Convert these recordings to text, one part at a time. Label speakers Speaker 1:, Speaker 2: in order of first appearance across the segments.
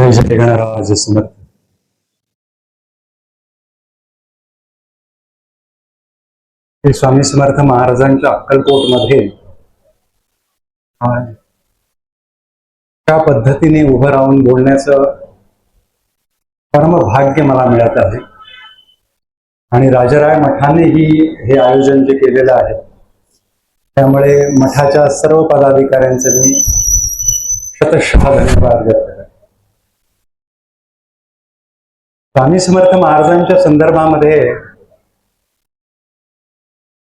Speaker 1: जय जय गणराज समर्थ. श्री स्वामी समर्थ महाराजांच्या अक्कलकोट मध्ये त्या पद्धतीने उभं राहून बोलण्याचं परम भाग्य मला मिळत आहे. आणि राजराय मठानेही हे आयोजन जे केलेलं आहे त्यामुळे मठाच्या सर्व पदाधिकाऱ्यांचे मी शतशः धन्यवाद व्यक्त करतो. स्वामी समर्थ महाराजांच्या संदर्भामध्ये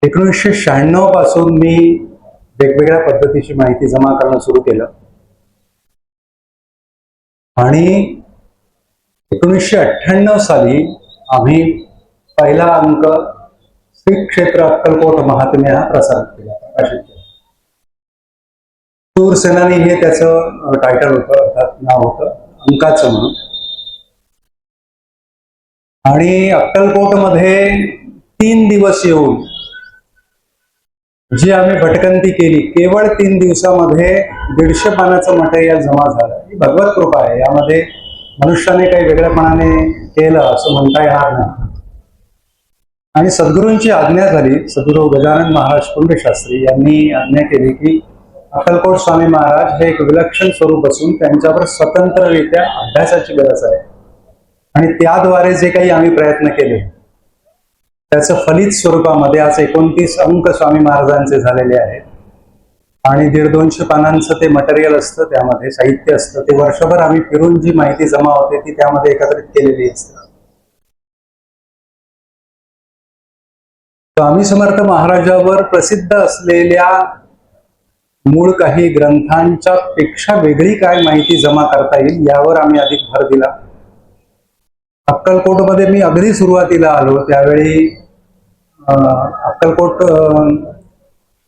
Speaker 1: 1996 पासून मी वेगवेगळ्या पद्धतीची माहिती जमा करणं सुरू केलं आणि 1998 साली आम्ही पहिला अंक श्री क्षेत्र अक्कलकोट महात्म्य हा प्रसारित केला, प्रकाशित केला. शूर सेनानी हे त्याचं टायटल होतं, अर्थात नाव होतं अंकाचं म्हणून. आणि अक्कलकोटमध्ये 3 दिवस येऊन जी आम्ही भटकंती केली, केवळ 3 दिवसामध्ये 150 पानाचं मटेरियल जमा झालं. ही भगवत कृपा आहे. यामध्ये मनुष्याने काही वेगळेपणाने केलं असं म्हणता येणार नाही. आणि सद्गुरूंची आज्ञा झाली. सद्गुरू गजानन महाराज कुंडशास्त्री यांनी आज्ञा केली की अक्कलकोट स्वामी महाराज हे एक विलक्षण स्वरूप असून त्यांच्यावर स्वतंत्ररित्या अभ्यासाची गरज आहे. आणि त्याद्वारे जे काही आम्ही प्रयत्न केले त्याचं फलित स्वरूपामध्ये आज 29 अंक स्वामी महाराजांचे झालेले आहेत. आणि 150-200 पानांचं ते मटेरियल असतं, त्यामध्ये साहित्य असतं. ते वर्षभर आम्ही फिरून जी माहिती जमा होते ती त्यामध्ये एकत्रित केलेली असते. स्वामी समर्थ महाराजांवर प्रसिद्ध असलेल्या मूळ काही ग्रंथांच्या पेक्षा वेगळी काय माहिती जमा करता येईल यावर आम्ही अधिक भर दिला. अक्कलकोटमध्ये मी अगदी सुरुवातीला आलो त्यावेळी अक्कलकोट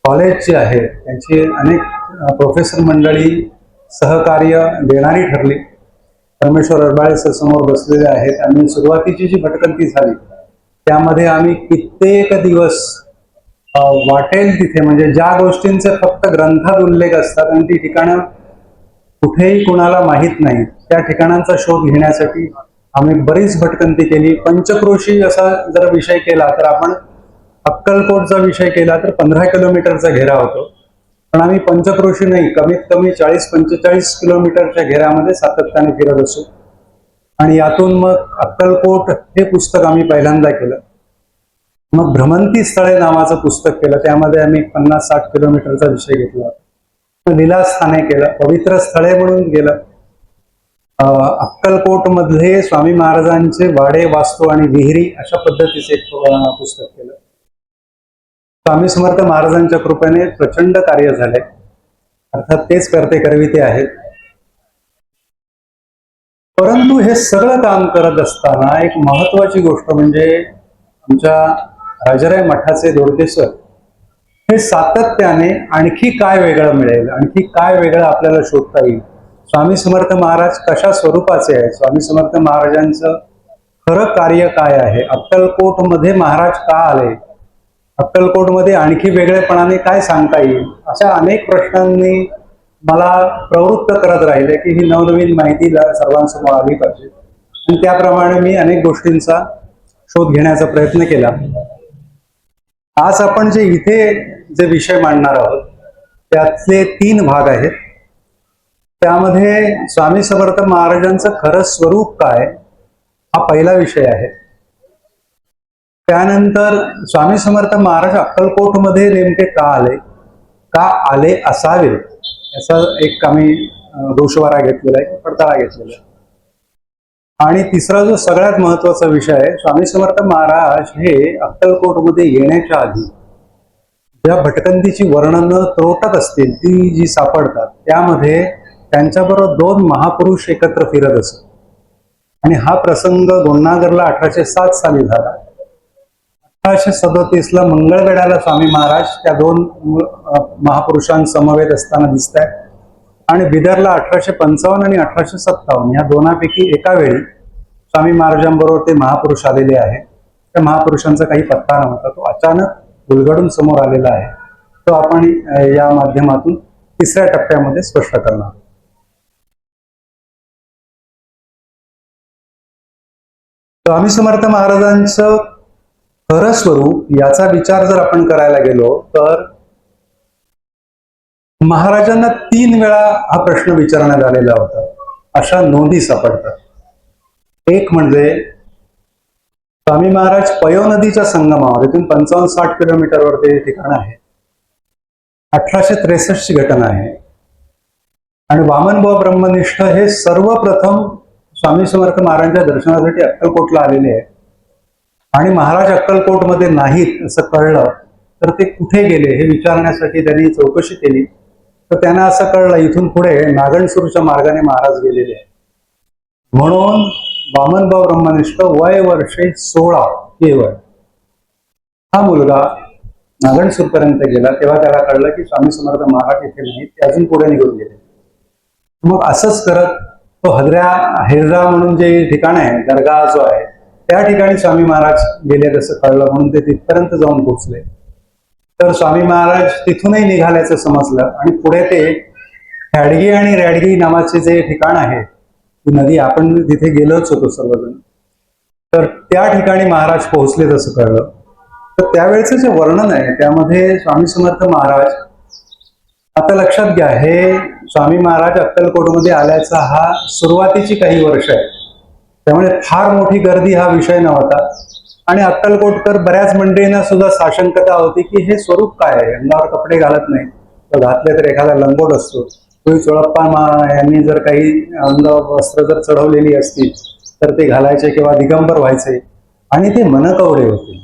Speaker 1: कॉलेज जे आहे त्यांची अनेक प्रोफेसर मंडळी सहकार्य देणारी ठरली. परमेश्वर अरबाळे सर समोर बसलेले आहेत. आणि सुरुवातीची जी भटकंती झाली त्यामध्ये आम्ही कित्येक दिवस वाटेल तिथे, म्हणजे ज्या गोष्टींचे फक्त ग्रंथात उल्लेख असतात आणि ती ठिकाणं कुठेही कुणाला माहीत नाही त्या ठिकाणांचा शोध घेण्यासाठी आम्ही बरीच भटकंती केली. पंचक्रोशी असा जर विषय केला तर आपण अक्कलकोटचा विषय केला तर 15 किलोमीटरचा घेरा होतो. पण आम्ही पंचक्रोशी नाही, कमीत कमी 40-45 किलोमीटरच्या घेऱ्यामध्ये सातत्याने फिरत असू. आणि यातून मग अक्कलकोट हे पुस्तक आम्ही पहिल्यांदा केलं. मग भ्रमंती स्थळे नावाचं पुस्तक केलं, त्यामध्ये आम्ही 50-60 किलोमीटरचा विषय घेतला. लीलास्थाने केलं, पवित्र स्थळे म्हणून गेलं. अक्कलकोट मध्ये स्वामी महाराजांचे वाडे, वास्तू आणि विहिरी अशा पद्धतीचे एक पुस्तक केलं. स्वामी समर्थ महाराजांच्या कृपेने प्रचंड कार्य झाले. अर्थात तेच करते करविते आहेत. परंतु हे सगळं काम करत असताना एक महत्वाची गोष्ट म्हणजे आमच्या राजराय मठाचे दोडके सर हे सातत्याने आणखी काय वेगळं मिळेल, आणखी काय वेगळं आपल्याला शोधता येईल, स्वामी समर्थ महाराज कशा स्वरूपाचे आहे, स्वामी समर्थ महाराजांचं खरं कार्य काय आहे, अक्कलकोटमध्ये महाराज का आले, अक्कलकोटमध्ये आणखी वेगळेपणाने काय सांगता येईल, अशा अनेक प्रश्नांनी मला प्रवृत्त करत राहिले की ही नवनवीन माहिती सर्वांसमोर आली पाहिजे. आणि त्याप्रमाणे मी अनेक गोष्टींचा शोध घेण्याचा प्रयत्न केला. आज आपण जे विषय मांडणार आहोत त्यातले 3 भाग आहेत. त्यामध्ये स्वामी समर्थ महाराजांचं खरं स्वरूप काय हा पहिला विषय आहे. त्यानंतर स्वामी समर्थ महाराज अक्कलकोटमध्ये नेमके का आले, का आले असावे याचा एक आम्ही गोषवारा घेतलेला आहे, पडताळा घेतलेला आहे. आणि तिसरा जो सगळ्यात महत्वाचा विषय आहे, स्वामी समर्थ महाराज हे अक्कलकोटमध्ये येण्याच्या आधी ज्या भटकंतीची वर्णनं त्रोटक असतील ती जी सापडतात त्यामध्ये त्यांच्याबरोबर 2 महापुरुष एकत्र फिरत असत. आणि हा प्रसंग गोंडनागरला 1807 साली झाला. 1837 ला मंगळवेढ्याला स्वामी महाराज त्या 2 महापुरुषांसमवेत असताना दिसत आहेत. आणि बिदरला 1855 आणि 1857 या दोनापैकी एका वेळी स्वामी महाराजांबरोबर ते महापुरुष आलेले आहे. त्या महापुरुषांचा काही पत्ता नव्हता, तो अचानक उलगडून समोर आलेला आहे. तो आपण या माध्यमातून 3ऱ्या टप्प्यामध्ये स्पष्ट करणार. स्वामी समर्थ महाराजांचं खरं स्वरूप याचा विचार जर आपण करायला गेलो तर महाराजांना 3 वेळा हा प्रश्न विचारण्यात आलेला होता, अशा नोंदी सापडतात. एक म्हणजे स्वामी महाराज पयो नदीच्या संगमावर, इथून 55-60 किलोमीटरवर ते ठिकाण आहे, 1863 ची घटना आहे. आणि वामनभाऊ ब्रह्मनिष्ठ हे सर्वप्रथम स्वामी समर्थ महाराजांच्या दर्शनासाठी अक्कलकोटला आलेले आहेत. आणि महाराज अक्कलकोटमध्ये नाहीत असं कळलं तर ते कुठे गेले हे विचारण्यासाठी त्यांनी चौकशी केली. तर त्यांना असं कळलं इथून पुढे नागणसूरच्या मार्गाने महाराज गेलेले आहेत. म्हणून वामनभाऊ ब्रह्मनिष्ठ वय वर्षे 16 केवळ हा मुलगा नागणसूरपर्यंत गेला, तेव्हा त्याला कळलं की स्वामी समर्थ महाराज इथे नाहीत, ते अजून पुढे निघून गेले. मग असंच करत तो हिररा म्हणून जे ठिकाण आहे, दर्गा जो आहे, त्या ठिकाणी स्वामी महाराज गेले असं कळलं, म्हणून ते तिथपर्यंत जाऊन पोहोचले. तर स्वामी महाराज तिथूनही निघाल्याचं समजलं आणि पुढे ते हॅडगी आणि रॅडगी नावाचे जे ठिकाण आहे, ती नदी, आपण तिथे गेलोच होतो सर्वजण, तर त्या ठिकाणी महाराज पोहोचले असं कळलं. तर त्यावेळेचं जे वर्णन आहे त्यामध्ये स्वामी समर्थ महाराज, आता लक्षात घ्या, हे स्वामी महाराज अक्कलकोटमध्ये आल्याचा हा सुरुवातीची काही वर्ष आहे, त्यामुळे फार मोठी गर्दी हा विषय नव्हता. आणि अक्कलकोटकर बऱ्याच मंडळींना सुद्धा साशंकता होती की हे स्वरूप काय आहे, अंगावर कपडे घालत नाही, तर घातले तर एखादा लंगोट असतो. पूर्वी चोळप्पा यांनी जर काही अंग वस्त्र जर चढवलेली असतील तर ते घालायचे किंवा दिगंबर व्हायचे. आणि ते मनकवडे होते,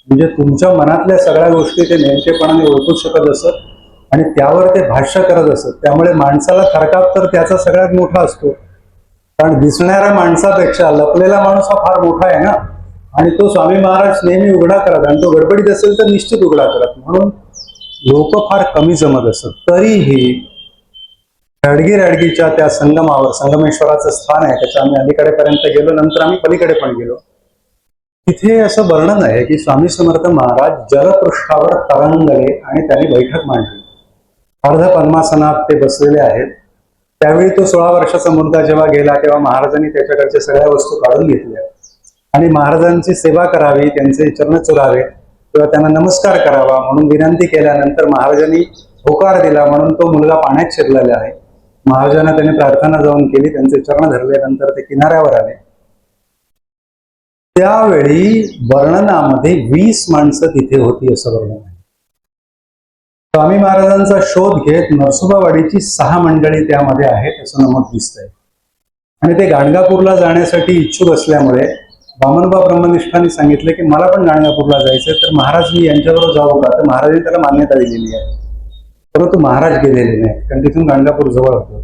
Speaker 1: म्हणजे तुमच्या मनातल्या सगळ्या गोष्टी ते नेमकेपणाने ओळखू शकत असत आणि त्यावर ते भाष्य करत असत. त्यामुळे माणसाला थरकाप तर त्याचा सगळ्यात मोठा असतो, कारण दिसणाऱ्या माणसापेक्षा लपलेला माणूस हा फार मोठा आहे ना. आणि तो स्वामी महाराज नेहमी उघडा करत, आणि तो गडबडीत असेल तर निश्चित उघडा करत, म्हणून लोक फार कमी जमत असत. तरीही रॅडगीच्या त्या संगमावर, संगमेश्वराचं स्थान आहे, त्याच्या आम्ही अलीकडेपर्यंत गेलो, नंतर आम्ही पलीकडे पण गेलो. तिथे असं वर्णन आहे की स्वामी समर्थ महाराज जलपृष्ठावर तरंगले आणि त्यांनी बैठक मांडली. अर्ध पद्मासनात ते बसलेले आहेत. त्यावेळी तो 16 वर्षाचा मुलगा जेव्हा गेला तेव्हा महाराजांनी त्याच्याकडच्या सगळ्या वस्तू काढून घेतल्या आणि महाराजांची सेवा करावी, त्यांचे चरण चुरावे किंवा त्यांना नमस्कार करावा म्हणून विनंती केल्यानंतर महाराजांनी होकार दिला, म्हणून तो मुलगा पाण्यात शिरलेला आहे. महाराजांना त्यांनी प्रार्थना जाऊन केली, त्यांचे चरण धरल्यानंतर ते किनाऱ्यावर आले. त्यावेळी वर्णनामध्ये 20 माणसं तिथे होती असं वर्णन आहे. स्वामी महाराजांचा शोध घेत नरसोबावाडीची 6 मंडळी त्यामध्ये आहेत असं नमूद दिसतंय. आणि ते गाणगापूरला जाण्यासाठी इच्छुक असल्यामुळे वामनभाऊ ब्रह्मनिष्ठांनी सांगितलं की मला पण गाणगापूरला जायचंय, तर महाराज मी यांच्याबरोबर जाऊ का? तर महाराजांनी त्याला मान्यता दिलेली आहे, परंतु महाराज गेलेले नाही, कारण तिथून गाणगापूर जवळ होतं.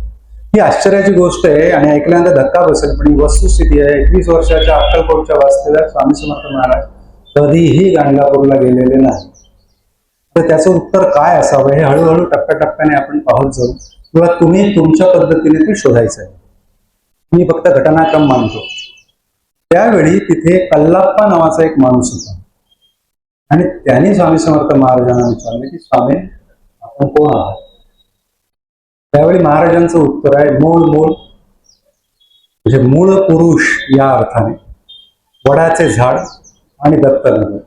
Speaker 1: ही आश्चर्याची गोष्ट आहे आणि ऐकल्यानंतर धक्का बसेल, पण ही वस्तुस्थिती आहे. 21 वर्षाच्या अक्कलकोटच्या वास्तव्यात स्वामी समर्थ महाराज कधीही गाणगापूरला गेलेले नाही. तर त्याचं उत्तर काय असावं हे हळूहळू टप्प्याटप्प्याने आपण पाहत जाऊ, किंवा तुम्ही तुमच्या पद्धतीने ते शोधायचं आहे. मी फक्त घटनाक्रम मानतो. त्यावेळी तिथे कल्लाप्पा नावाचा एक माणूस होता आणि त्यांनी स्वामी समर्थ महाराजांना विचारले की स्वामी आपण कोण आहात? त्यावेळी महाराजांचं उत्तर आहे मूळ म्हणजे मूळ पुरुष या अर्थाने, वडाचे झाड आणि दत्तनगर.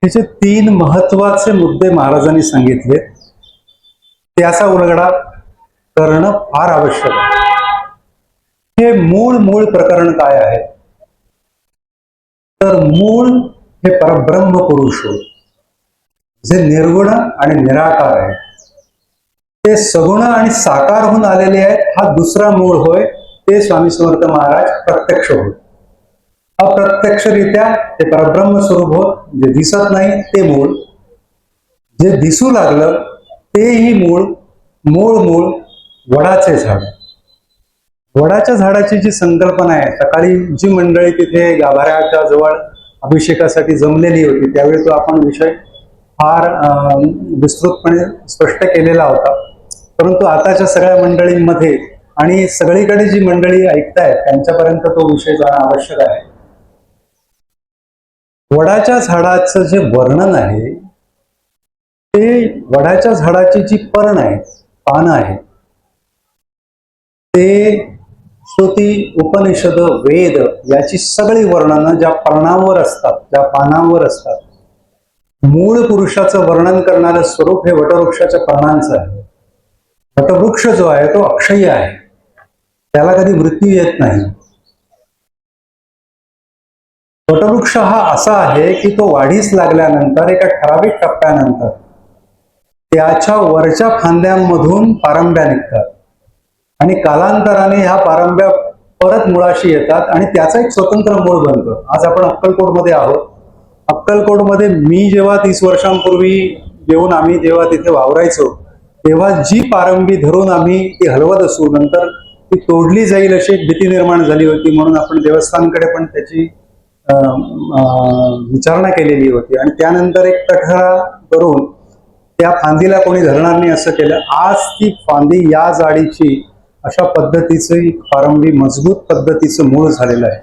Speaker 1: त्याचे 3 महत्वाचे मुद्दे महाराजांनी सांगितले, त्याचा उलगडा करणं फार आवश्यक आहे. हे मूळ प्रकरण काय आहे? तर मूळ हे परब्रह्म पुरुष होय, जे निर्गुण आणि निराकार आहे. ते सगुण आणि साकार होऊन आलेले आहेत, हा दुसरा मूळ होय. ते स्वामी समर्थ महाराज प्रत्यक्ष होय. अप्रत्यक्षरित्या ते परब्रह्म स्वरूप होत, जे दिसत नाही ते मूळ, जे दिसू लागलं तेही मूळ वडाचे झाड. वडाच्या झाडाची जी संकल्पना आहे, सकाळी जी मंडळी तिथे गाभाऱ्याच्या जवळ अभिषेकासाठी जमलेली होती त्यावेळी तो आपण विषय फार विस्तृतपणे स्पष्ट केलेला होता. परंतु आताच्या सगळ्या मंडळींमध्ये आणि सगळीकडे जी मंडळी ऐकतायत त्यांच्यापर्यंत तो विषय जाणं आवश्यक आहे. वडाच्या झाडाचं जे वर्णन आहे ते वडाच्या झाडाची जी पर्ण आहे, पानं आहे, ते श्रुती, उपनिषद, वेद याची सगळी वर्णनं ज्या पर्णांवर असतात, ज्या पानांवर असतात, मूळ पुरुषाचं वर्णन करणारं स्वरूप हे वटवृक्षाच्या पर्णांचं आहे. वटवृक्ष जो आहे तो अक्षय्य आहे, त्याला कधी मृत्यू येत नाही. वटवृक्ष हा असा आहे की तो वाढीस लागल्यानंतर एका ठराविक टप्प्यानंतर त्याच्या वरच्या फांद्यांमधून पारंब्या निघतात आणि कालांतराने ह्या पारंब्या परत मुळाशी येतात आणि त्याचा एक स्वतंत्र मूळ बनतं. आज आपण अक्कलकोटमध्ये आहोत. अक्कलकोटमध्ये मी जेव्हा 30 वर्षांपूर्वी येऊन आम्ही जेव्हा तिथे वावरायचो, तेव्हा जी पारंबी धरून आम्ही ती हलवत असू, नंतर ती तोडली जाईल अशी एक भीती निर्माण झाली होती. म्हणून आपण देवस्थानकडे पण त्याची विचारणा केलेली होती आणि त्यानंतर एक कठडा करून त्या फांदीला कोणी धरणार नाही असं केलं. आज ती फांदी या जाडीची अशा पद्धतीचं पारंबी मजबूत पद्धतीचं मूळ झालेलं आहे.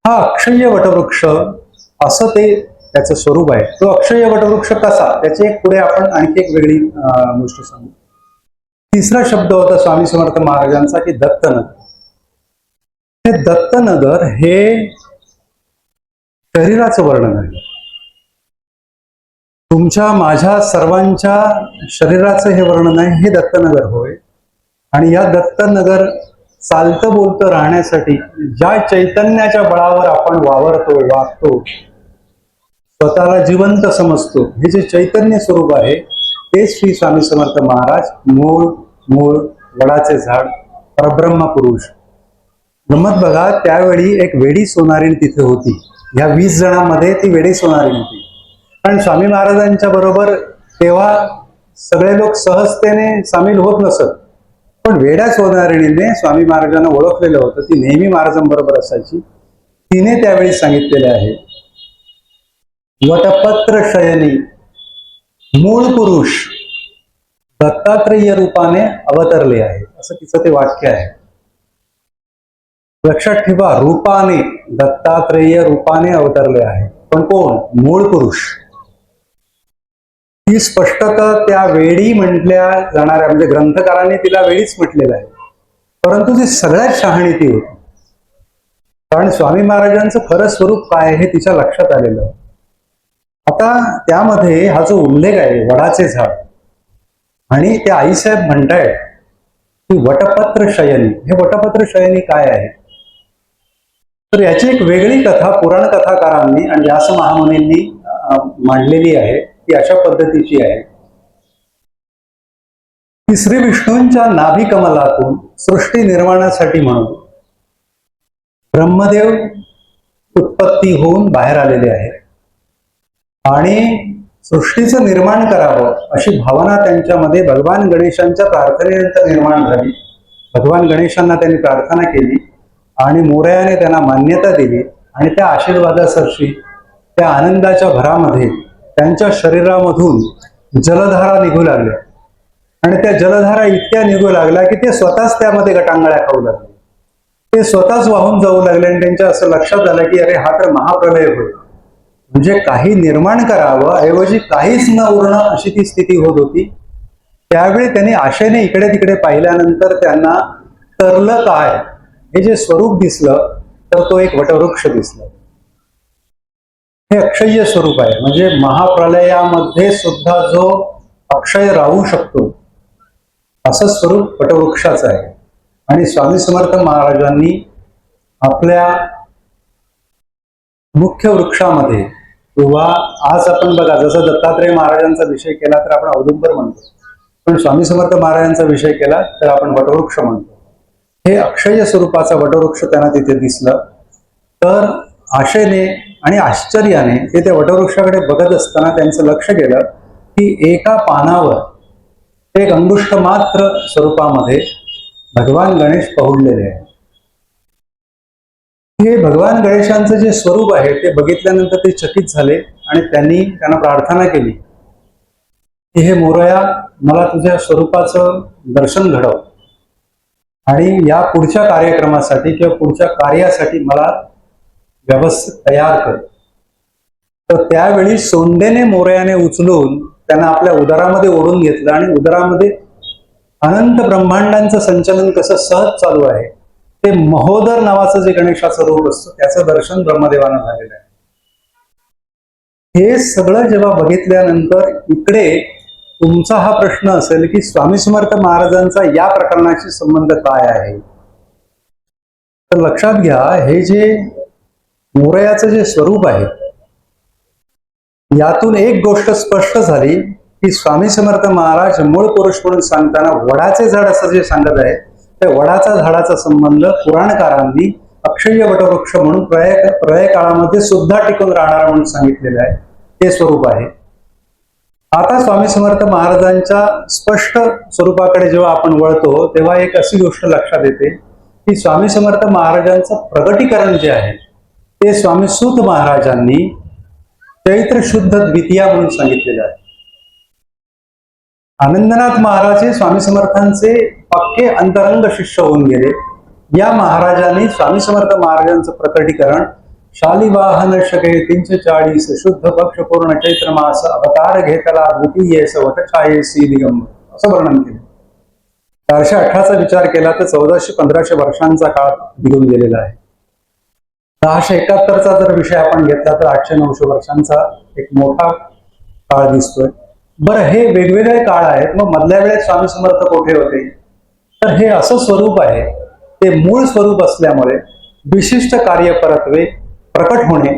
Speaker 1: हा अक्षय्य वटवृक्ष असं ते त्याचं स्वरूप आहे. तो अक्षय्य वटवृक्ष कसा, त्याची एक पुढे आपण आणखी एक वेगळी गोष्ट सांगू. तिसरा शब्द होता स्वामी समर्थ महाराजांचा की दत्तनगर. हे दत्तनगर हे शरीराचं वर्णन आहे. तुमच्या माझ्या सर्वांच्या शरीराचं हे वर्णन आहे. हे दत्तनगर होय. आणि या दत्तनगर चालतं बोलतं राहण्यासाठी ज्या चैतन्याच्या बळावर आपण वावरतो, वागतो, स्वतःला जिवंत समजतो, हे जे चैतन्य स्वरूप आहे ते श्री स्वामी समर्थ महाराज मूळ वडाचे झाड, परब्रह्म पुरुष. गंमत बघा, त्यावेळी एक वेडी सोनारीण तिथे होती. ह्या 20 जणांमध्ये ती वेडी सोनारीण होती. कारण स्वामी महाराजांच्या बरोबर तेव्हा सगळे लोक सहजतेने सामील होत नसत, पण वेड्या सोनारिणीने स्वामी महाराजांना ओळखलेलं होतं. ती नेहमी महाराजांबरोबर असायची. तिने त्यावेळी सांगितलेले आहे, वटपत्र शयनी मूळ पुरुष दत्तात्रेय रूपाने अवतरले आहे, असं तिचं ते वाक्य आहे. लक्षात ठेवा, रूपाने, दत्तात्रेय रूपाने अवतरले आहे. पण कोण? मूळ पुरुष. ही स्पष्टता त्या वेडी म्हटल्या जाणाऱ्या, म्हणजे ग्रंथकारांनी तिला वेडीच म्हटलेलं आहे, परंतु ती सगळ्यात शहाणी ती होती. कारण स्वामी महाराजांचं खरं स्वरूप काय हे तिच्या लक्षात आलेलं. आता त्यामध्ये हा जो उल्लेख आहे वडाचे झाड, आणि ते आईसाहेब म्हणतायत की वटपत्र शयनी. हे वटपत्र शयनी काय आहे? तर याची एक वेगळी कथा पुराण कथाकारांनी आणि व्यास महामुनींनी मांडलेली आहे. ती अशा पद्धतीची आहे की श्री विष्णूंच्या नाभी कमलातून सृष्टी निर्माणासाठी म्हणून ब्रह्मदेव उत्पत्ती होऊन बाहेर आलेले आहेत आणि सृष्टीचं निर्माण करावं अशी भावना त्यांच्यामध्ये भगवान गणेशांच्या प्रार्थनेनंतर निर्माण झाली. भगवान गणेशांना त्यांनी प्रार्थना केली आणि मोरयाने त्यांना मान्यता दिली आणि त्या आशीर्वादासरशी त्या आनंदाच्या भरामध्ये त्यांच्या शरीरामधून जलधारा निघू लागल्या आणि त्या जलधारा इतक्या निघू लागल्या की ते स्वतःच त्यामध्ये गटांगळ्या खाऊ लागले. ते स्वतःच वाहून जाऊ लागले आणि त्यांच्या असं लक्षात आलं की अरे हा तर महाप्रलय होईल. म्हणजे काही निर्माण करावं ऐवजी काहीच न उरणं अशी ती स्थिती होत होती. त्यावेळी त्यांनी आशेने इकडे तिकडे पाहिल्यानंतर त्यांना तरलं काय हे जे स्वरूप दिसलं तर तो एक वटवृक्ष दिसला. हे अक्षय्य स्वरूप आहे. म्हणजे महाप्रलयामध्ये सुद्धा जो अक्षय राहू शकतो असं स्वरूप वटवृक्षाचं आहे. आणि स्वामी समर्थ महाराजांनी आपल्या मुख्य वृक्षामध्ये, किंवा आज आपण बघा जसं दत्तात्रेय महाराजांचा विषय केला तर आपण औदुंबर म्हणतो, पण स्वामी समर्थ महाराजांचा विषय केला तर आपण वटवृक्ष म्हणतो. हे अक्षय स्वरूपाचा वटवृक्ष त्यांना तिथे दिसलं. तर आशेने आणि आश्चर्याने ते त्या वटवृक्षाकडे बघत असताना त्यांचं लक्ष गेलं की एका पानावर एक अंगुष्ठ मात्र स्वरूपामध्ये भगवान गणेश पहुडलेले आहे. हे भगवान गणेशांचं जे स्वरूप आहे ते बघितल्यानंतर ते चकित झाले आणि त्यांना प्रार्थना केली की हे मोरया, मला तुझ्या स्वरूपाचं दर्शन घडव आणि या पुढच्या कार्यक्रमासाठी किंवा पुढच्या कार्यासाठी मला व्यवस्थित तयार कर. तर त्यावेळी सोंडेने मोरयाने उचलून त्यांना आपल्या उदरामध्ये ओढून घेतलं आणि उदरामध्ये अनंत ब्रह्मांडांचं संचलन कसं सहज चालू आहे ते महोदर नावाचं जे गणेशाचं रूप असतं त्याचं दर्शन ब्रह्मदेवानं झालेलं आहे. हे सगळं जेव्हा बघितल्यानंतर इकडे तुमचा हा प्रश्न असेल की स्वामी समर्थ महाराजांचा या प्रकरणाशी संबंध काय आहे. तर लक्षात घ्या, हे जे मोरयाचं जे स्वरूप आहे यातून एक गोष्ट स्पष्ट झाली की स्वामी समर्थ महाराज मूळ पुरुष म्हणून सांगताना वडाचे झाड असं जे सांगत आहे त्या वडाचा झाडाचा संबंध पुराणकारांनी अक्षय्य वटवृक्ष म्हणून प्रलय काळामध्ये सुद्धा टिकून राहणार म्हणून सांगितलेलं आहे. ते स्वरूप आहे. आता स्वामी समर्थ महाराजांच्या स्पष्ट स्वरूपाकडे जेव्हा आपण वळतो तेव्हा एक अशी गोष्ट लक्षात येते की स्वामी समर्थ महाराजांचं प्रगटीकरण जे आहे ते स्वामी सूत महाराजांनी चैत्र शुद्ध द्वितीया म्हणून सांगितलेलं आहे. आनंदनाथ महाराज हे स्वामी समर्थांचे पक्के अंतरंग शिष्य होऊन गेले. या महाराजांनी स्वामी समर्थ महाराजांचं प्रकटीकरण शालिवाहन शके 340 शुद्ध पक्ष पूर्ण चैत्र मास अवतार घेतला द्वितीय सवट छायेसी दिगंबर असं वर्णन केलं. 418चा विचार केला तर 1400-1500 वर्षांचा काळ निघून गेलेला आहे. 1071चा जर विषय आपण घेतला तर 800-900 वर्षांचा एक मोठा काळ दिसतोय. बरं, हे वेगवेगळे काळ आहेत, मग मधल्या वेळेत स्वामी समर्थ कोठे होते? तर हे असं स्वरूप आहे, ते मूळ स्वरूप असल्यामुळे विशिष्ट कार्यपरत्वे प्रकट होणे